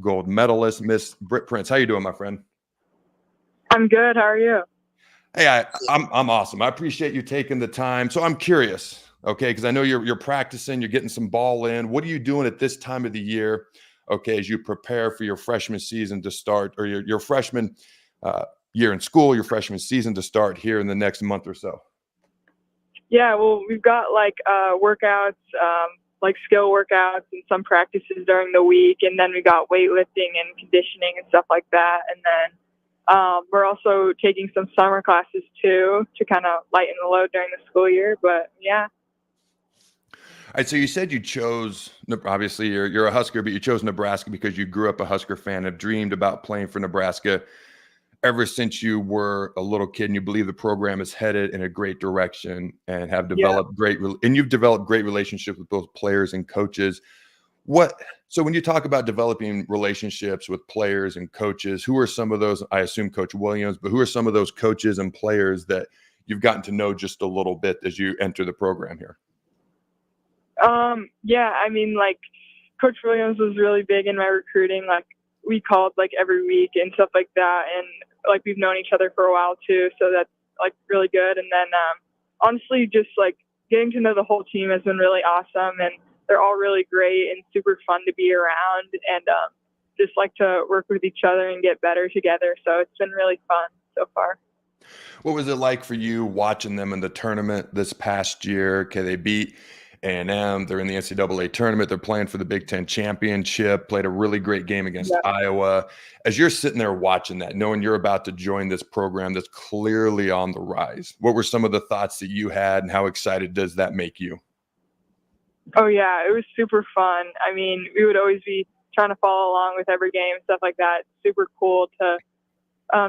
gold medalist, Miss Britt Prince. How you doing, my friend? I'm good. How are you? Hey, I'm awesome. I appreciate you taking the time. So I'm curious, okay, because I know you're practicing, you're getting some ball in. What are you doing at this time of the year, okay, as you prepare for your freshman season to start, or your freshman year in school, your freshman season to start here in the next month or so? Yeah, well, we've got like workouts, like skill workouts and some practices during the week, and then we got weightlifting and conditioning and stuff like that, and then we're also taking some summer classes too to kind of lighten the load during the school year. But yeah. All right. So you said you chose, obviously you're a Husker, but you chose Nebraska because you grew up a Husker fan, have dreamed about playing for Nebraska ever since you were a little kid, and you believe the program is headed in a great direction and have developed you've developed great relationships with both players and coaches. So when you talk about developing relationships with players and coaches, who are some of those? I assume Coach Williams, but who are some of those coaches and players that you've gotten to know just a little bit as you enter the program here? Yeah, I mean, like Coach Williams was really big in my recruiting. Like we called like every week and stuff like that. And like we've known each other for a while too. So that's like really good. And then honestly, just like getting to know the whole team has been really awesome. And they're all really great and super fun to be around, and just like to work with each other and get better together. So it's been really fun so far. What was it like for you watching them in the tournament this past year? Okay, they beat A&M. They're in the NCAA tournament. They're playing for the Big Ten championship, played a really great game against Iowa. As you're sitting there watching that, knowing you're about to join this program that's clearly on the rise, what were some of the thoughts that you had, and how excited does that make you? Oh, yeah, it was super fun. I mean, we would always be trying to follow along with every game and stuff like that. It's super cool to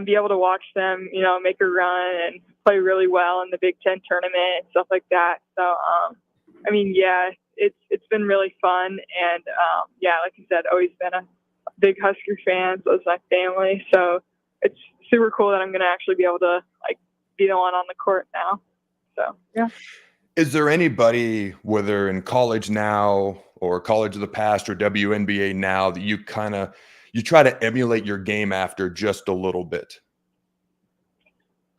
be able to watch them, make a run and play really well in the Big Ten tournament and stuff like that. So, I mean, yeah, it's been really fun. And, yeah, like you said, always been a big Husker fan. So it's my family. So it's super cool that I'm going to actually be able to, like, be the one on the court now. So, yeah. Is there anybody, whether in college now or college of the past or WNBA now, that you try to emulate your game after just a little bit?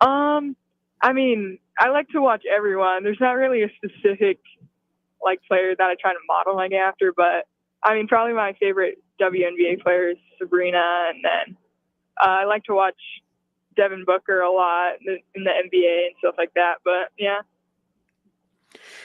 I mean, I like to watch everyone. There's not really a specific like player that I try to model like after, but I mean, probably my favorite WNBA player is Sabrina, and then I like to watch Devin Booker a lot in the NBA and stuff like that. But yeah.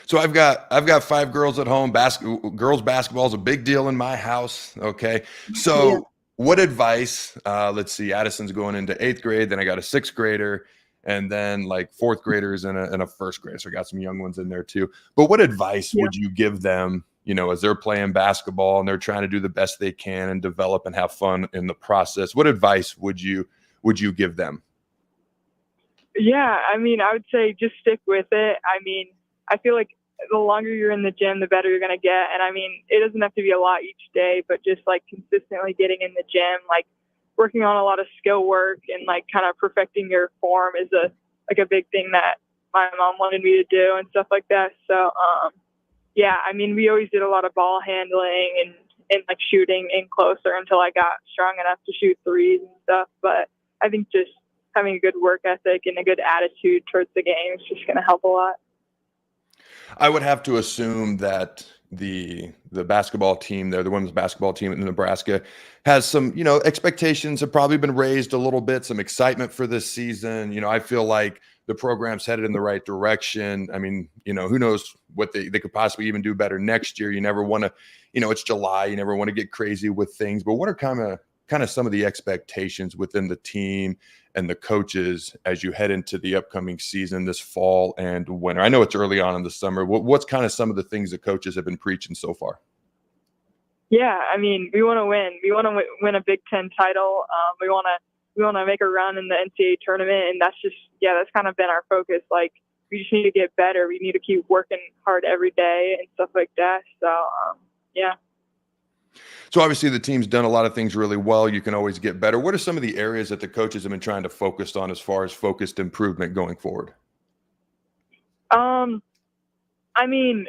So I've got 5 girls at home. Girls basketball is a big deal in my house. Okay. So what advice, let's see, Addison's going into 8th grade. Then I got a 6th grader and then like 4th graders and a 1st grader. So I got some young ones in there too. But what advice would you give them, you know, as they're playing basketball and they're trying to do the best they can and develop and have fun in the process? What advice would you give them? Yeah. I mean, I would say just stick with it. I mean, I feel like the longer you're in the gym, the better you're going to get. And I mean, it doesn't have to be a lot each day, but just like consistently getting in the gym, like working on a lot of skill work and like kind of perfecting your form is a big thing that my mom wanted me to do and stuff like that. So, yeah, I mean, we always did a lot of ball handling and like shooting in closer until I got strong enough to shoot threes and stuff. But I think just having a good work ethic and a good attitude towards the game is just going to help a lot. I would have to assume that the basketball team there, the women's basketball team in Nebraska, has some, you know, expectations have probably been raised a little bit, some excitement for this season. You know, I feel like the program's headed in the right direction. I mean, you know, who knows what they could possibly even do better next year. You never want to, you know, it's July, you never want to get crazy with things, but what are kind of some of the expectations within the team and the coaches as you head into the upcoming season this fall and winter? I know it's early on in the summer. What's kind of some of the things that coaches have been preaching so far? Yeah, I mean, we want to win. We want to win a Big Ten title. We want to make a run in the NCAA tournament, and that's kind of been our focus. Like, we just need to get better. We need to keep working hard every day and stuff like that. So, yeah. So obviously the team's done a lot of things really well. You can always get better. What are some of the areas that the coaches have been trying to focus on as far as focused improvement going forward? I mean,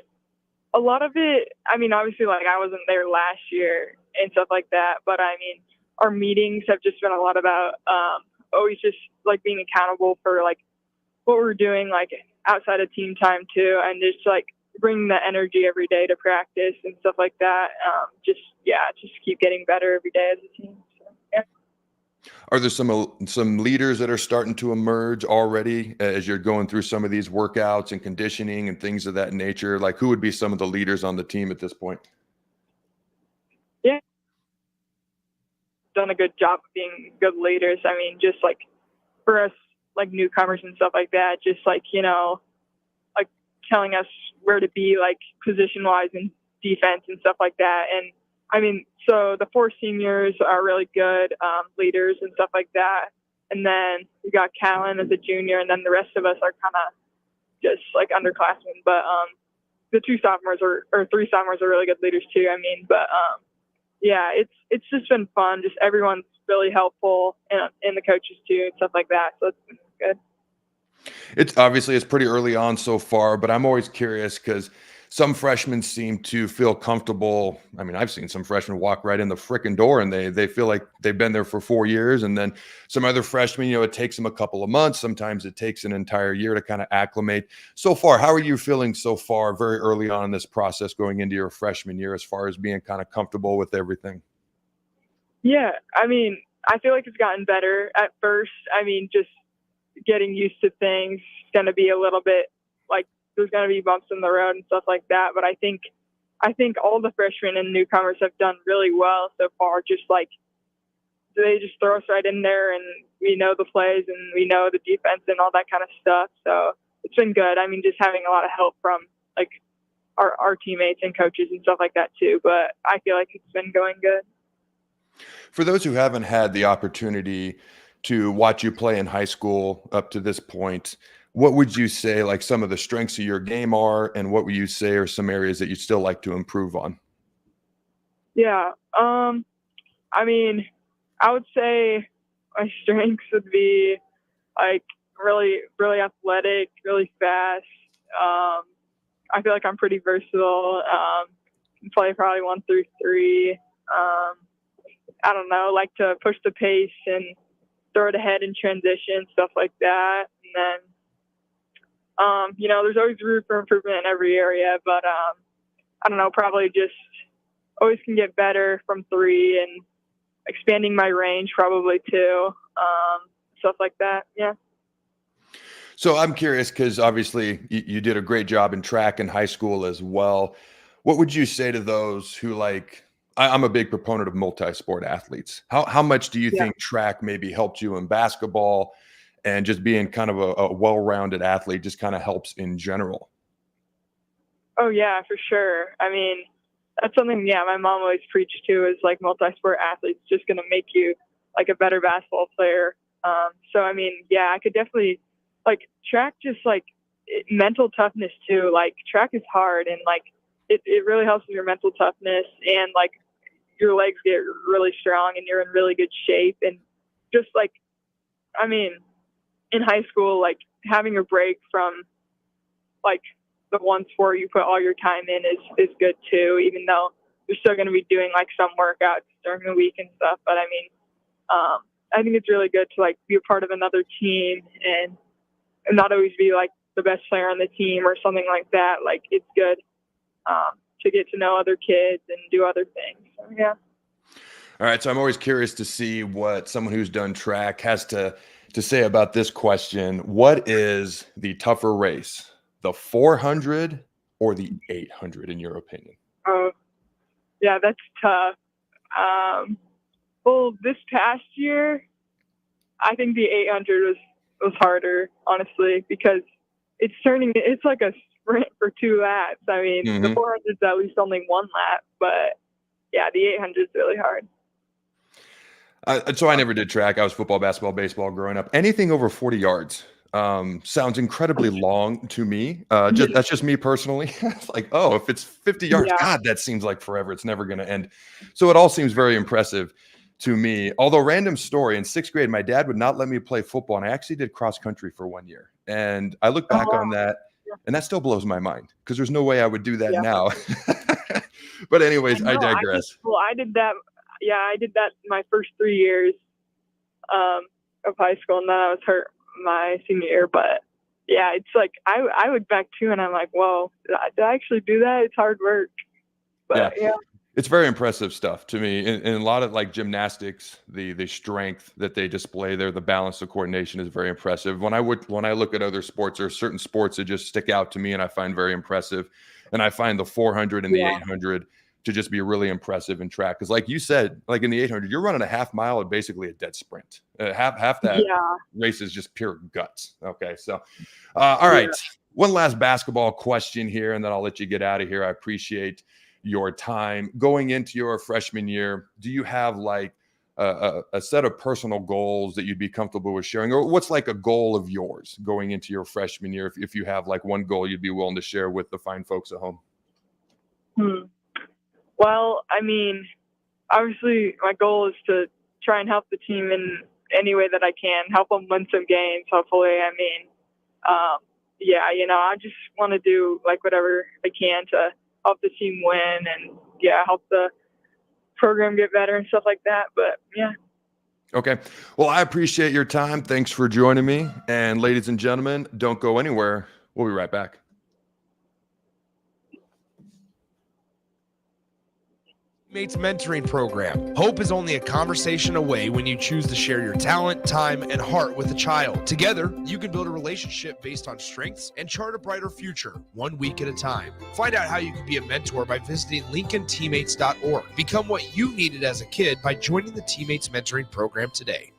a lot of it, I mean, obviously, like, I wasn't there last year and stuff like that, but I mean, our meetings have just been a lot about always just like being accountable for like what we're doing, like outside of team time too, and just like bringing the energy every day to practice and stuff like that. Just keep getting better every day as a team. So, yeah. Are there some leaders that are starting to emerge already as you're going through some of these workouts and conditioning and things of that nature? Like, who would be some of the leaders on the team at this point? Yeah. Done a good job of being good leaders. I mean, just like for us, like newcomers and stuff like that, just like, you know, like telling us where to be, like position wise in defense and stuff like that. And I mean, so the 4 seniors are really good leaders and stuff like that. And then we got Callan as a junior, and then the rest of us are kind of just like underclassmen. But the 3 sophomores are really good leaders too. I mean, but yeah, it's just been fun. Just everyone's really helpful, and the coaches too and stuff like that. So it's been good. It's pretty early on so far, but I'm always curious because some freshmen seem to feel comfortable. I mean, I've seen some freshmen walk right in the frickin' door and they feel like they've been there for 4 years. And then some other freshmen, you know, it takes them a couple of months. Sometimes it takes an entire year to kind of acclimate. So far, how are you feeling so far very early on in this process going into your freshman year as far as being kind of comfortable with everything? Yeah, I mean, I feel like it's gotten better at first. I mean, just getting used to things is going to be a little bit like there's going to be bumps in the road and stuff like that. But I think all the freshmen and newcomers have done really well so far. Just like they just throw us right in there and we know the plays and we know the defense and all that kind of stuff. So it's been good. I mean, just having a lot of help from like our teammates and coaches and stuff like that too. But I feel like it's been going good. For those who haven't had the opportunity to watch you play in high school up to this point, what would you say like some of the strengths of your game are, and what would you say are some areas that you'd still like to improve on? Yeah. I mean, I would say my strengths would be like really, really athletic, really fast. I feel like I'm pretty versatile. Can play probably 1 through 3. I don't know, like to push the pace and throw it ahead in transition, stuff like that. And then there's always room for improvement in every area, but I don't know, probably just always can get better from 3 and expanding my range probably too, stuff like that. Yeah. So I'm curious because obviously you did a great job in track in high school as well. What would you say to those who I'm a big proponent of multi-sport athletes. How much do you think track maybe helped you in basketball, and just being kind of a well-rounded athlete just kind of helps in general? Oh yeah, for sure. I mean, that's something, my mom always preached to, is like multi-sport athletes just going to make you like a better basketball player. So, I mean, I could definitely, like, track just like mental toughness too. Like, track is hard, and like it really helps with your mental toughness, and like your legs get really strong and you're in really good shape. And just like, I mean, in high school, like having a break from like the one sport you put all your time in is good too, even though you're still going to be doing like some workouts during the week and stuff. But I mean, I think it's really good to like be a part of another team and not always be like the best player on the team or something like that. Like, it's good to get to know other kids and do other things. So, yeah. All right. So I'm always curious to see what someone who's done track has to say about this question. What is the tougher race, the 400 or the 800 in your opinion? Oh, yeah, that's tough. Well, this past year, I think the 800 was harder, honestly, because it's like a sprint for 2 laps. I mean, the 400 is at least only 1 lap, but yeah, the 800 is really hard. So I never did track. I was football, basketball, baseball growing up. Anything over 40 yards sounds incredibly long to me. That's just me personally. It's like, oh, if it's 50 yards, God, that seems like forever. It's never going to end. So it all seems very impressive to me. Although, random story, in 6th grade, my dad would not let me play football, and I actually did cross country for 1 year. And I look back on that, and that still blows my mind because there's no way I would do that now. But anyways, I digress. I did that. Yeah, I did that my first 3 years of high school, and then I was hurt my senior year. But yeah, it's like I look back too, and I'm like, whoa, did I actually do that? It's hard work. But yeah. It's very impressive stuff to me. In a lot of like gymnastics, the strength that they display there, the balance, the coordination is very impressive. When I look at other sports, there are certain sports that just stick out to me and I find very impressive. And I find the 400 and the 800 to just be really impressive in track. Because like you said, like in the 800, you're running a half mile at basically a dead sprint. Half that race is just pure guts. Okay, so all right. One last basketball question here, and then I'll let you get out of here. I appreciate your time. Going into your freshman year, do you have like a set of personal goals that you'd be comfortable with sharing? Or what's like a goal of yours going into your freshman year, if you have like one goal you'd be willing to share with the fine folks at home? Well, I mean, obviously my goal is to try and help the team in any way that I can, help them win some games, hopefully. I mean, I just want to do like whatever I can to help the team win and help the program get better and stuff like that. But yeah. Okay. Well, I appreciate your time. Thanks for joining me. And ladies and gentlemen, don't go anywhere. We'll be right back. Teammates Mentoring Program. Hope is only a conversation away when you choose to share your talent, time, and heart with a child. Together, you can build a relationship based on strengths and chart a brighter future, 1 week at a time. Find out how you can be a mentor by visiting LincolnTeammates.org. Become what you needed as a kid by joining the Teammates Mentoring Program today.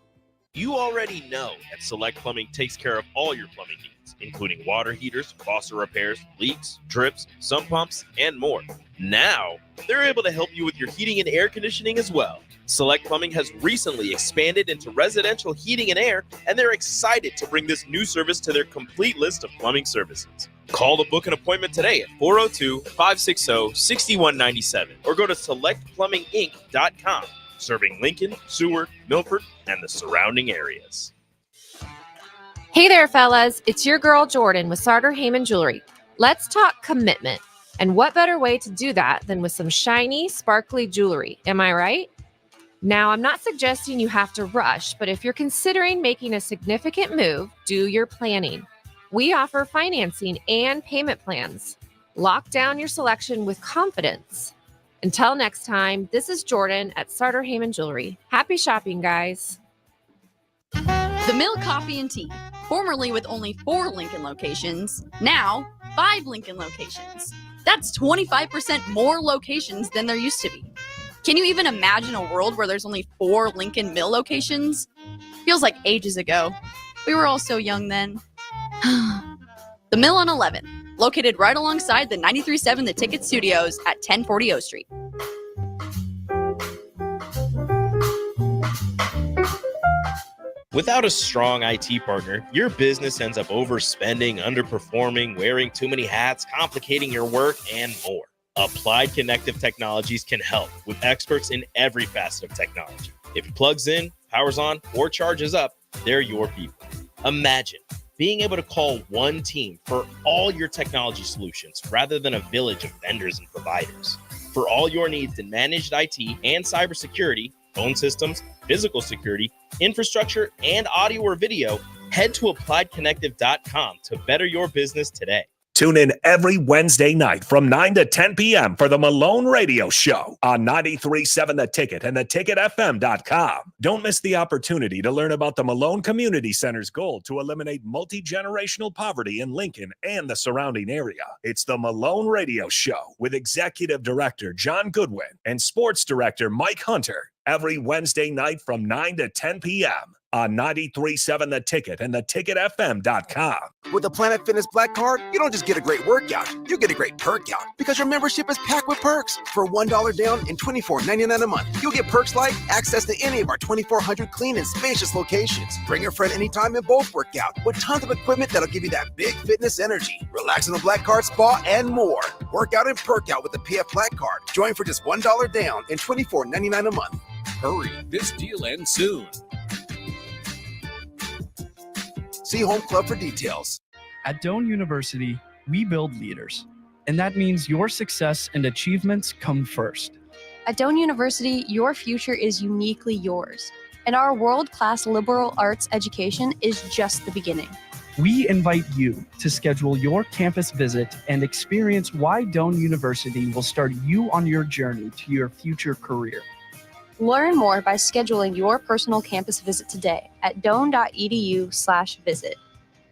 You already know that Select Plumbing takes care of all your plumbing needs, including water heaters, faucet repairs, leaks, drips, sump pumps, and more. Now, they're able to help you with your heating and air conditioning as well. Select Plumbing has recently expanded into residential heating and air, and they're excited to bring this new service to their complete list of plumbing services. Call to book an appointment today at 402-560-6197 or go to selectplumbinginc.com. Serving Lincoln, Seward, Milford, and the surrounding areas. Hey there, fellas. It's your girl, Jordan, with Sartor Heyman Jewelry. Let's talk commitment. And what better way to do that than with some shiny, sparkly jewelry? Am I right? Now, I'm not suggesting you have to rush, but if you're considering making a significant move, do your planning. We offer financing and payment plans. Lock down your selection with confidence. Until next time, this is Jordan at Sartor Heyman Jewelry. Happy shopping, guys. The Mill Coffee and Tea, formerly with only 4 Lincoln locations, now 5 Lincoln locations. That's 25% more locations than there used to be. Can you even imagine a world where there's only 4 Lincoln Mill locations? Feels like ages ago. We were all so young then. The Mill on 11, located right alongside the 93.7 The Ticket Studios at 1040 O Street. Without a strong IT partner, your business ends up overspending, underperforming, wearing too many hats, complicating your work, and more. Applied Connective Technologies can help with experts in every facet of technology. If it plugs in, powers on, or charges up, they're your people. Imagine being able to call one team for all your technology solutions rather than a village of vendors and providers. For all your needs in managed IT and cybersecurity, phone systems, physical security, infrastructure, and audio or video, head to appliedconnective.com to better your business today. Tune in every Wednesday night from 9 to 10 p.m. for the Malone Radio Show on 93.7 The Ticket and theticketfm.com. Don't miss the opportunity to learn about the Malone Community Center's goal to eliminate multi-generational poverty in Lincoln and the surrounding area. It's the Malone Radio Show with Executive Director John Goodwin and Sports Director Mike Hunter every Wednesday night from 9 to 10 p.m. on 93.7 The Ticket and theticketfm.com. With the Planet Fitness Black Card, you don't just get a great workout, you get a great perk out because your membership is packed with perks. For $1 down and $24.99 a month, you'll get perks like access to any of our 2,400 clean and spacious locations. Bring your friend anytime and both work out with tons of equipment that'll give you that big fitness energy. Relax in the Black Card spa and more. Work out and perk out with the PF Black Card. Join for just $1 down and $24.99 a month. Hurry, this deal ends soon. See Home Club for details. At Doane University, we build leaders, and that means your success and achievements come first. At Doane University, your future is uniquely yours, and our world-class liberal arts education is just the beginning. We invite you to schedule your campus visit and experience why Doane University will start you on your journey to your future career. Learn more by scheduling your personal campus visit today at doane.edu/visit.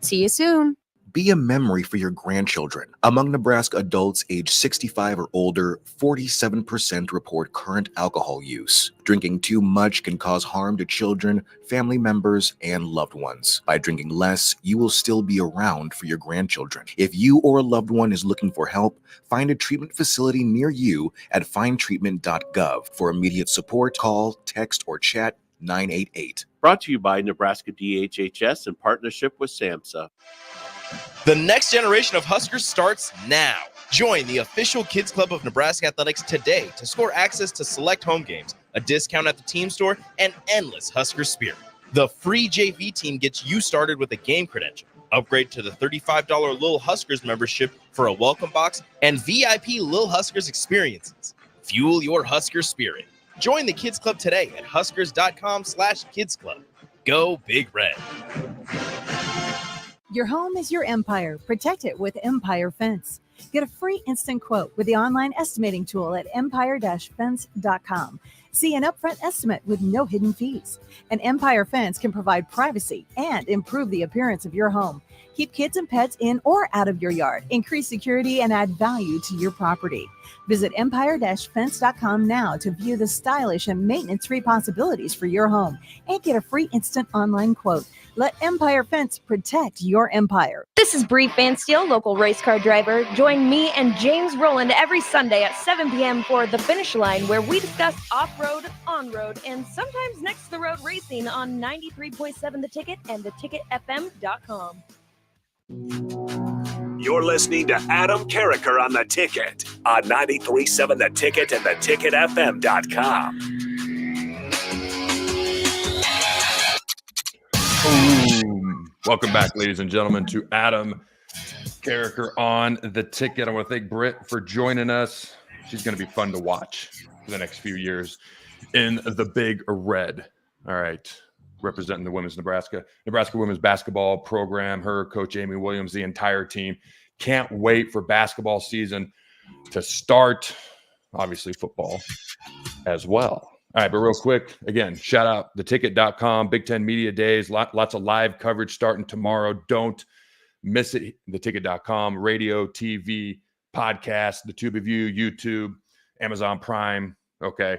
See you soon. Be a memory for your grandchildren. Among Nebraska adults age 65 or older, 47% report current alcohol use. Drinking too much can cause harm to children, family members, and loved ones. By drinking less, you will still be around for your grandchildren. If you or a loved one is looking for help, find a treatment facility near you at findtreatment.gov. For immediate support, call, text, or chat 988. Brought to you by Nebraska DHHS in partnership with SAMHSA. The next generation of Huskers starts now. Join the official Kids Club of Nebraska Athletics today to score access to select home games, a discount at the team store, and endless Husker spirit. The free JV team gets you started with a game credential. Upgrade to the $35 Lil Huskers membership for a welcome box and VIP Lil Huskers experiences. Fuel your Husker spirit. Join the Kids Club today at huskers.com/kidsclub. Go Big Red. Your home is your empire. Protect it with Empire Fence. Get a free instant quote with the online estimating tool at empire-fence.com. See an upfront estimate with no hidden fees. An Empire Fence can provide privacy and improve the appearance of your home. Keep kids and pets in or out of your yard. Increase security and add value to your property. Visit empire-fence.com now to view the stylish and maintenance-free possibilities for your home and get a free instant online quote. Let Empire Fence protect your empire. This is Britt Van Steel, local race car driver. Join me and James Rowland every Sunday at 7 p.m. for The Finish Line, where we discuss off-road, on-road, and sometimes next-to-the-road racing on 93.7 The Ticket and theticketfm.com. You're listening to Adam Carriker on The Ticket on 93.7 The Ticket and theticketfm.com. Boom. Welcome back, ladies and gentlemen, to Adam Carriker on The Ticket. I want to thank Britt for joining us. She's going to be fun to watch for the next few years in the Big Red. All right. representing the women's Nebraska women's basketball program, her, Coach Amy Williams, the entire team. Can't wait for basketball season to start. Obviously, football as well. All right, but real quick, again, shout out theticket.com, Big Ten Media Days, lots of live coverage starting tomorrow. Don't miss it. Theticket.com, radio, TV, podcast, the tube of you, YouTube, Amazon Prime. Okay.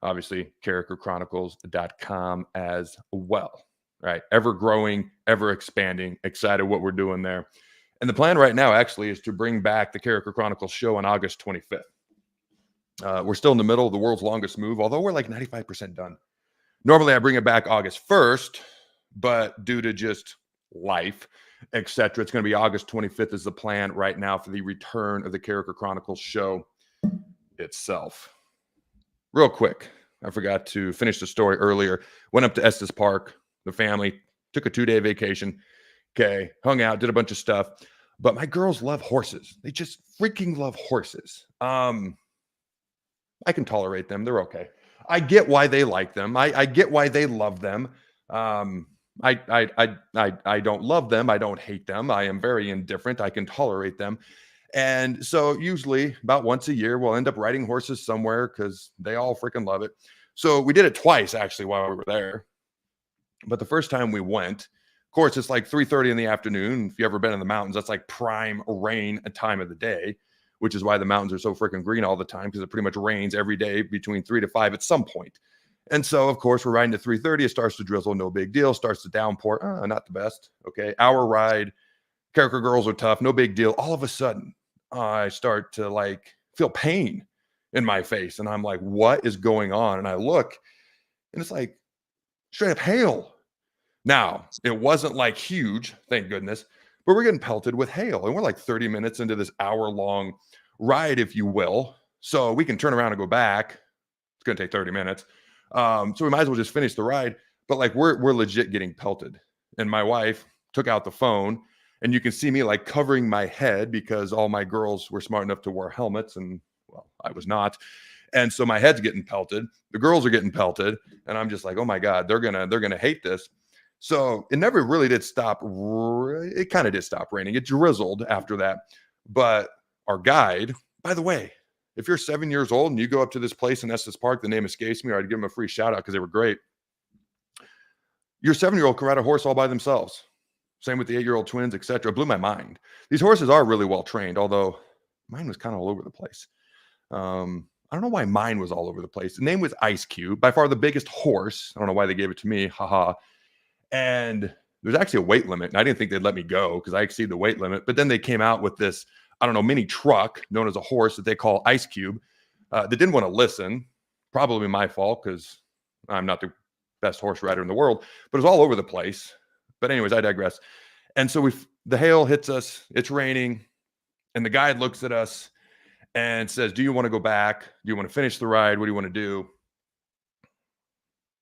Obviously, CarrikerChronicles.com as well. All right. Ever growing, ever expanding. Excited what we're doing there. And the plan right now actually is to bring back the Carriker Chronicles show on August 25th. We're still in the middle of the world's longest move, although we're like 95% done. Normally, I bring it back August 1st, but due to just life, etc., it's going to be August 25th is the plan right now for the return of the Carriker Chronicles show itself. Real quick, I forgot to finish the story earlier. Went up to Estes Park, the family, took a 2-day vacation. Okay, hung out, did a bunch of stuff. But my girls love horses. They just freaking love horses. I can tolerate them. They're okay. I get why they like them. I get why they love them. I don't love them. I don't hate them. I am very indifferent. I can tolerate them. And so usually about once a year, we'll end up riding horses somewhere because they all freaking love it. So we did it twice actually while we were there. But the first time we went, of course, it's like 3:30 in the afternoon. If you've ever been in the mountains, that's like prime rain time of the day, which is why the mountains are so freaking green all the time, because it pretty much rains every day between 3 to 5 at some point. And so, of course, we're riding to 3:30. It starts to drizzle, no big deal. Starts to downpour, not the best. Okay, hour ride. Carriker girls are tough, no big deal. All of a sudden, I start to like feel pain in my face. And I'm like, what is going on? And I look, and it's like straight up hail. Now, it wasn't like huge, thank goodness, but we're getting pelted with hail. And we're like 30 minutes into this hour-long ride, if you will. So we can turn around and go back. It's going to take 30 minutes. So we might as well just finish the ride. But like we're legit getting pelted. And my wife took out the phone, and you can see me like covering my head because all my girls were smart enough to wear helmets, and well, I was not. And so my head's getting pelted. The girls are getting pelted, and I'm just like, oh my God, they're gonna hate this. So it never really did stop. It kind of did stop raining. It drizzled after that. But our guide, by the way, if you're 7 years old and you go up to this place in Estes Park, the name escapes me, or I'd give them a free shout out because they were great. Your 7-year-old can ride a horse all by themselves. Same with the 8-year-old twins, etc. Blew my mind. These horses are really well trained, although mine was kind of all over the place. I don't know why mine was all over the place. The name was Ice Cube, by far the biggest horse. I don't know why they gave it to me. Haha. And there's actually a weight limit, and I didn't think they'd let me go because I exceeded the weight limit. But then they came out with this, I don't know, mini truck known as a horse that they call Ice Cube. They didn't want to listen. Probably my fault because I'm not the best horse rider in the world, but it was all over the place. But anyways, I digress. And so the hail hits us. It's raining. And the guide looks at us and says, do you want to go back? Do you want to finish the ride? What do you want to do?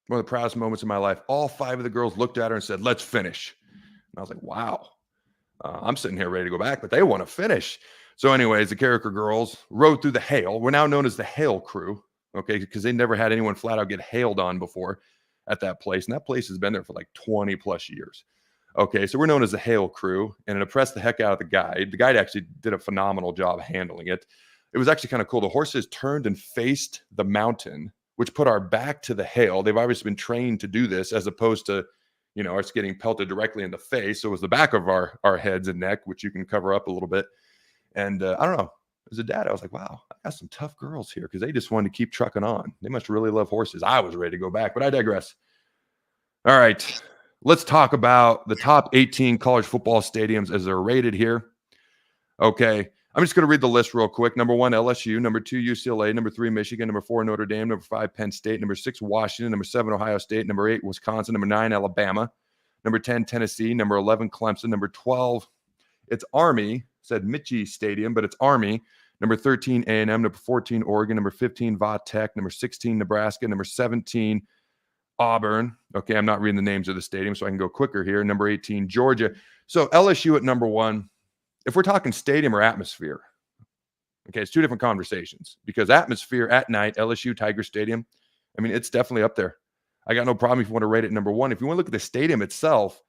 One of the proudest moments of my life. All 5 of the girls looked at her and said, let's finish. And I was like, wow. I'm sitting here ready to go back, but they want to finish. So anyways, the Carriker girls rode through the hail. We're now known as the Hail Crew, okay, because they never had anyone flat out get hailed on before at that place. And that place has been there for like 20 plus years. Okay, so we're known as the Hail Crew, and it impressed the heck out of the guide. The guide actually did a phenomenal job handling it. It was actually kind of cool. The horses turned and faced the mountain, which put our back to the hail. They've obviously been trained to do this as opposed to, you know, us getting pelted directly in the face. So it was the back of our heads and neck, which you can cover up a little bit. And I don't know, as a dad, I was like, wow, I got some tough girls here because they just wanted to keep trucking on. They must really love horses. I was ready to go back, but I digress. All right, let's talk about the top 18 college football stadiums as they're rated here. Okay. I'm just going to read the list real quick. Number 1, LSU. Number 2, UCLA. Number 3, Michigan. Number 4, Notre Dame. Number 5, Penn State. Number 6, Washington. Number 7, Ohio State. Number 8, Wisconsin. Number 9, Alabama. Number 10, Tennessee. Number 11, Clemson. Number 12, it's Army. Said Michie Stadium, but it's Army. Number 13, A&M. Number 14, Oregon. Number 15, Va Tech. Number 16, Nebraska. Number 17, Auburn. Okay, I'm not reading the names of the stadium, so I can go quicker here. Number 18, Georgia. So LSU at number 1. If we're talking stadium or atmosphere, okay, it's 2 different conversations because atmosphere at night, LSU Tiger Stadium, I mean, it's definitely up there. I got no problem if you want to rate it number 1. If you want to look at the stadium itself,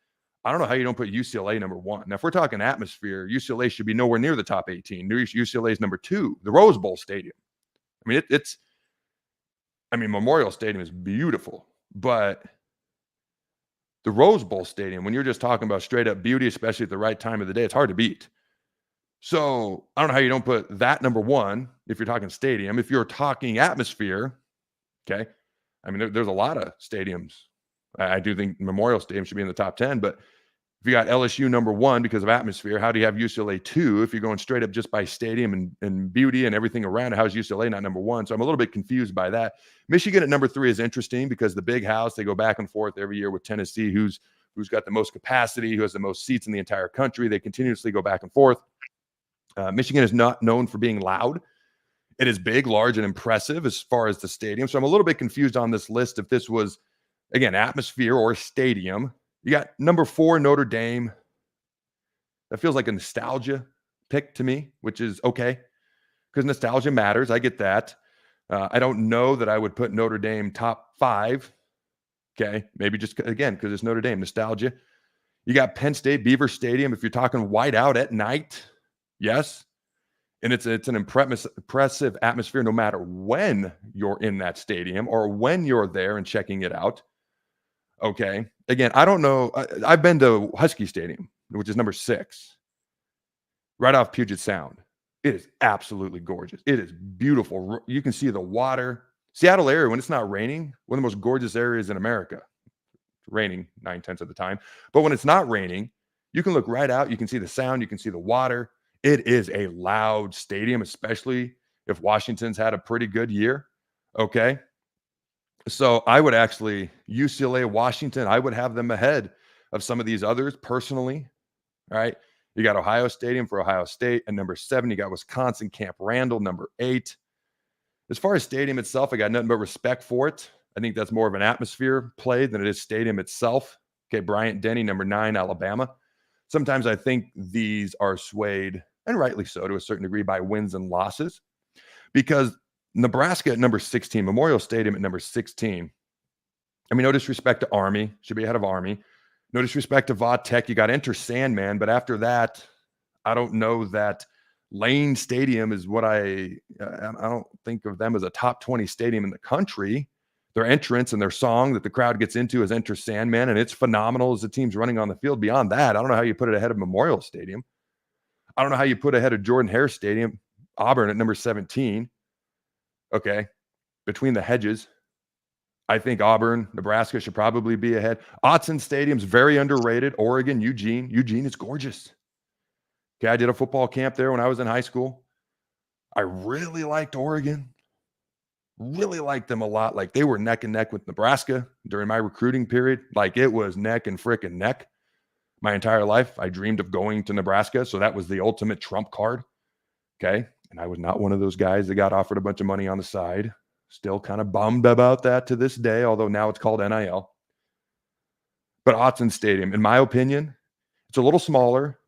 I don't know how you don't put UCLA number 1. Now, if we're talking atmosphere, UCLA should be nowhere near the top 18. UCLA is number 2, the Rose Bowl Stadium. I mean, Memorial Stadium is beautiful, but the Rose Bowl Stadium, when you're just talking about straight up beauty, especially at the right time of the day, it's hard to beat. So I don't know how you don't put that number 1 if you're talking stadium. If you're talking atmosphere, okay, I mean, there's a lot of stadiums. I do think Memorial Stadium should be in the top 10, but if you got LSU number 1 because of atmosphere, how do you have UCLA 2 if you're going straight up just by stadium and beauty and everything around it? How is UCLA not number 1? So I'm a little bit confused by that. Michigan at number 3 is interesting because the big house, they go back and forth every year with Tennessee, who's got the most capacity, who has the most seats in the entire country. They continuously go back and forth. Michigan is not known for being loud. It is big, large, and impressive as far as the stadium. So I'm a little bit confused on this list if this was, again, atmosphere or stadium. You got number 4, Notre Dame. That feels like a nostalgia pick to me, which is okay because nostalgia matters. I get that. I don't know that I would put Notre Dame top 5. Okay, maybe just, again, because it's Notre Dame, nostalgia. You got Penn State, Beaver Stadium. If you're talking white out at night, yes. And it's an impressive atmosphere no matter when you're in that stadium or when you're there and checking it out. Okay. Again, I don't know. I've been to Husky Stadium, which is number 6, right off Puget Sound. It is absolutely gorgeous. It is beautiful. You can see the water. Seattle area, when it's not raining, one of the most gorgeous areas in America. It's raining 9/10 of the time. But when it's not raining, you can look right out. You can see the sound. You can see the water. It is a loud stadium, especially if Washington's had a pretty good year. Okay. So I would actually, UCLA, Washington, I would have them ahead of some of these others personally. All right. You got Ohio Stadium for Ohio State at number 7. You got Wisconsin Camp Randall, number 8. As far as stadium itself, I got nothing but respect for it. I think that's more of an atmosphere play than it is stadium itself. Okay. Bryant-Denny, number 9, Alabama. Sometimes I think these are swayed, and rightly so to a certain degree, by wins and losses, because Nebraska at number 16, Memorial Stadium at number 16. I mean, no disrespect to Army, should be ahead of Army. No disrespect to Va Tech. You got to enter Sandman, but after that, I don't know that Lane Stadium is what I don't think of them as a top 20 stadium in the country. Their entrance and their song that the crowd gets into is Enter Sandman, and it's phenomenal as the team's running on the field. Beyond that, I don't know how you put it ahead of Memorial Stadium. I don't know how you put ahead of Jordan-Hare Stadium, Auburn at number 17. Okay, between the hedges, I think Auburn, Nebraska should probably be ahead. Autzen Stadium's very underrated. Oregon, Eugene is gorgeous. Okay, I did a football camp there when I was in high school. I really liked Oregon. Really liked them a lot. Like, they were neck and neck with Nebraska during my recruiting period. Like, it was neck and frickin' neck. My entire life, I dreamed of going to Nebraska, so that was the ultimate trump card. Okay, and I was not one of those guys that got offered a bunch of money on the side. Still kind of bummed about that to this day, although now it's called NIL. But Autzen Stadium, in my opinion, it's a little smaller.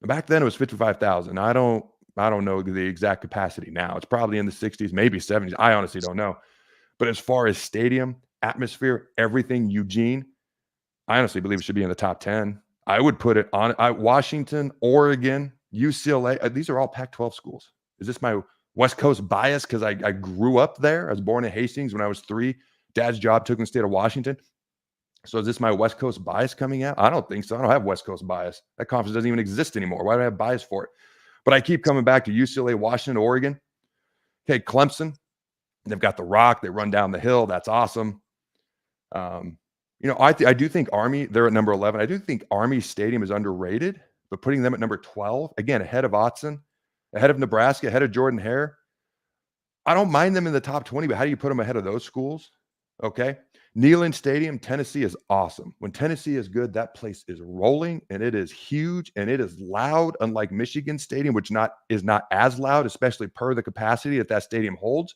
Back then it was 55,000. I don't know the exact capacity now. It's probably in the 60s, maybe 70s. I honestly don't know. But as far as stadium, atmosphere, everything, Eugene, I honestly believe it should be in the top 10. I would put it on Washington, Oregon, UCLA. These are all Pac-12 schools. Is this my West Coast bias because I grew up there? I was born in Hastings when I was 3. Dad's job took me to the state of Washington. So is this my West Coast bias coming out? I don't think so. I don't have West Coast bias. That conference doesn't even exist anymore. Why do I have bias for it? But I keep coming back to UCLA, Washington, Oregon. Okay, Clemson. They've got the Rock. They run down the hill. That's awesome. I do think Army, they're at number 11. I do think Army Stadium is underrated, but putting them at number 12, again, ahead of Autzen, ahead of Nebraska, ahead of Jordan-Hare. I don't mind them in the top 20, but how do you put them ahead of those schools? Okay. Neyland Stadium, Tennessee is awesome. When Tennessee is good, that place is rolling and it is huge and it is loud, unlike Michigan Stadium, which is not as loud, especially per the capacity that stadium holds.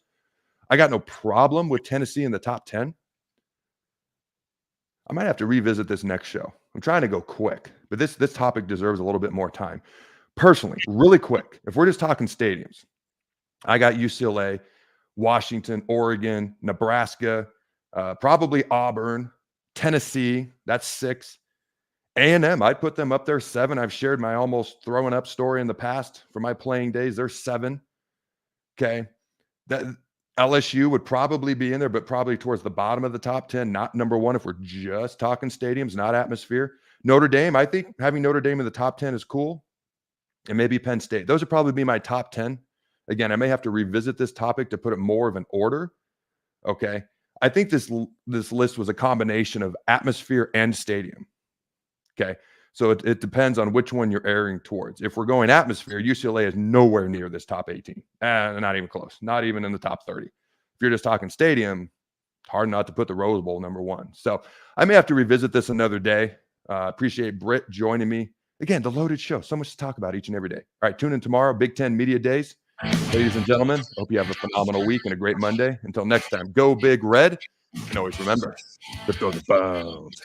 I got no problem with Tennessee in the top 10. I might have to revisit this next show. I'm trying to go quick, but this topic deserves a little bit more time. Personally, really quick, if we're just talking stadiums, I got UCLA, Washington, Oregon, Nebraska, Probably Auburn, Tennessee, that's 6. A&M, I'd put them up there 7. I've shared my almost throwing up story in the past for my playing days. They're 7. Okay. That LSU would probably be in there, but probably towards the bottom of the top 10, not number 1 if we're just talking stadiums, not atmosphere. Notre Dame, I think having Notre Dame in the top 10 is cool. And maybe Penn State. Those would probably be my top 10. Again, I may have to revisit this topic to put it more of an order. Okay. I think this list was a combination of atmosphere and stadium. Okay. So it depends on which one you're erring towards. If we're going atmosphere, UCLA is nowhere near this top 18. Not even close. Not even in the top 30. If you're just talking stadium, hard not to put the Rose Bowl number 1. So I may have to revisit this another day. Appreciate Britt joining me. Again, the loaded show. So much to talk about each and every day. All right, tune in tomorrow, Big Ten Media Days. Ladies and gentlemen, hope you have a phenomenal week and a great Monday. Until next time, go Big Red. And always remember, let's go the Bones.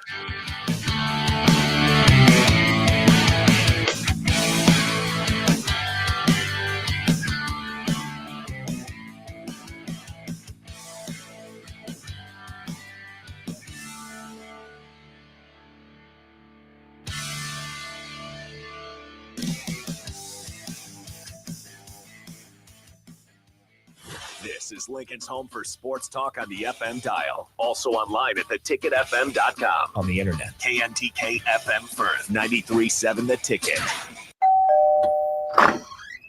This is Lincoln's home for sports talk on the FM dial. Also online at theticketfm.com. On the internet. KNTK FM Firth, 93.7 The Ticket.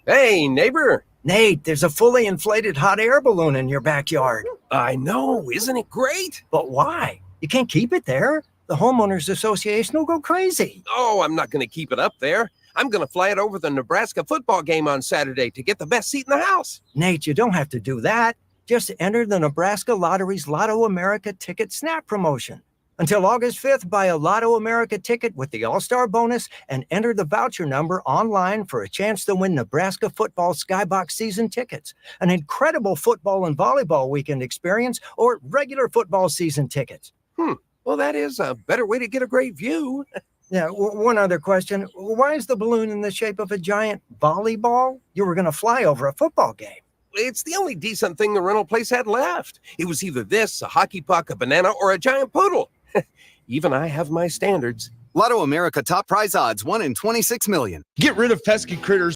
Hey, neighbor. Nate, there's a fully inflated hot air balloon in your backyard. I know. Isn't it great? But why? You can't keep it there. The homeowners association will go crazy. Oh, I'm not going to keep it up there. I'm going to fly it over the Nebraska football game on Saturday to get the best seat in the house. Nate, you don't have to do that. Just enter the Nebraska Lottery's Lotto America Ticket Snap promotion. Until August 5th, buy a Lotto America ticket with the All-Star bonus and enter the voucher number online for a chance to win Nebraska football Skybox season tickets, an incredible football and volleyball weekend experience, or regular football season tickets. Well, that is a better way to get a great view. Yeah, one other question. Why is the balloon in the shape of a giant volleyball? You were going to fly over a football game. It's the only decent thing the rental place had left. It was either this, a hockey puck, a banana, or a giant poodle. Even I have my standards. Lotto America top prize odds, 1 in 26 million. Get rid of pesky critters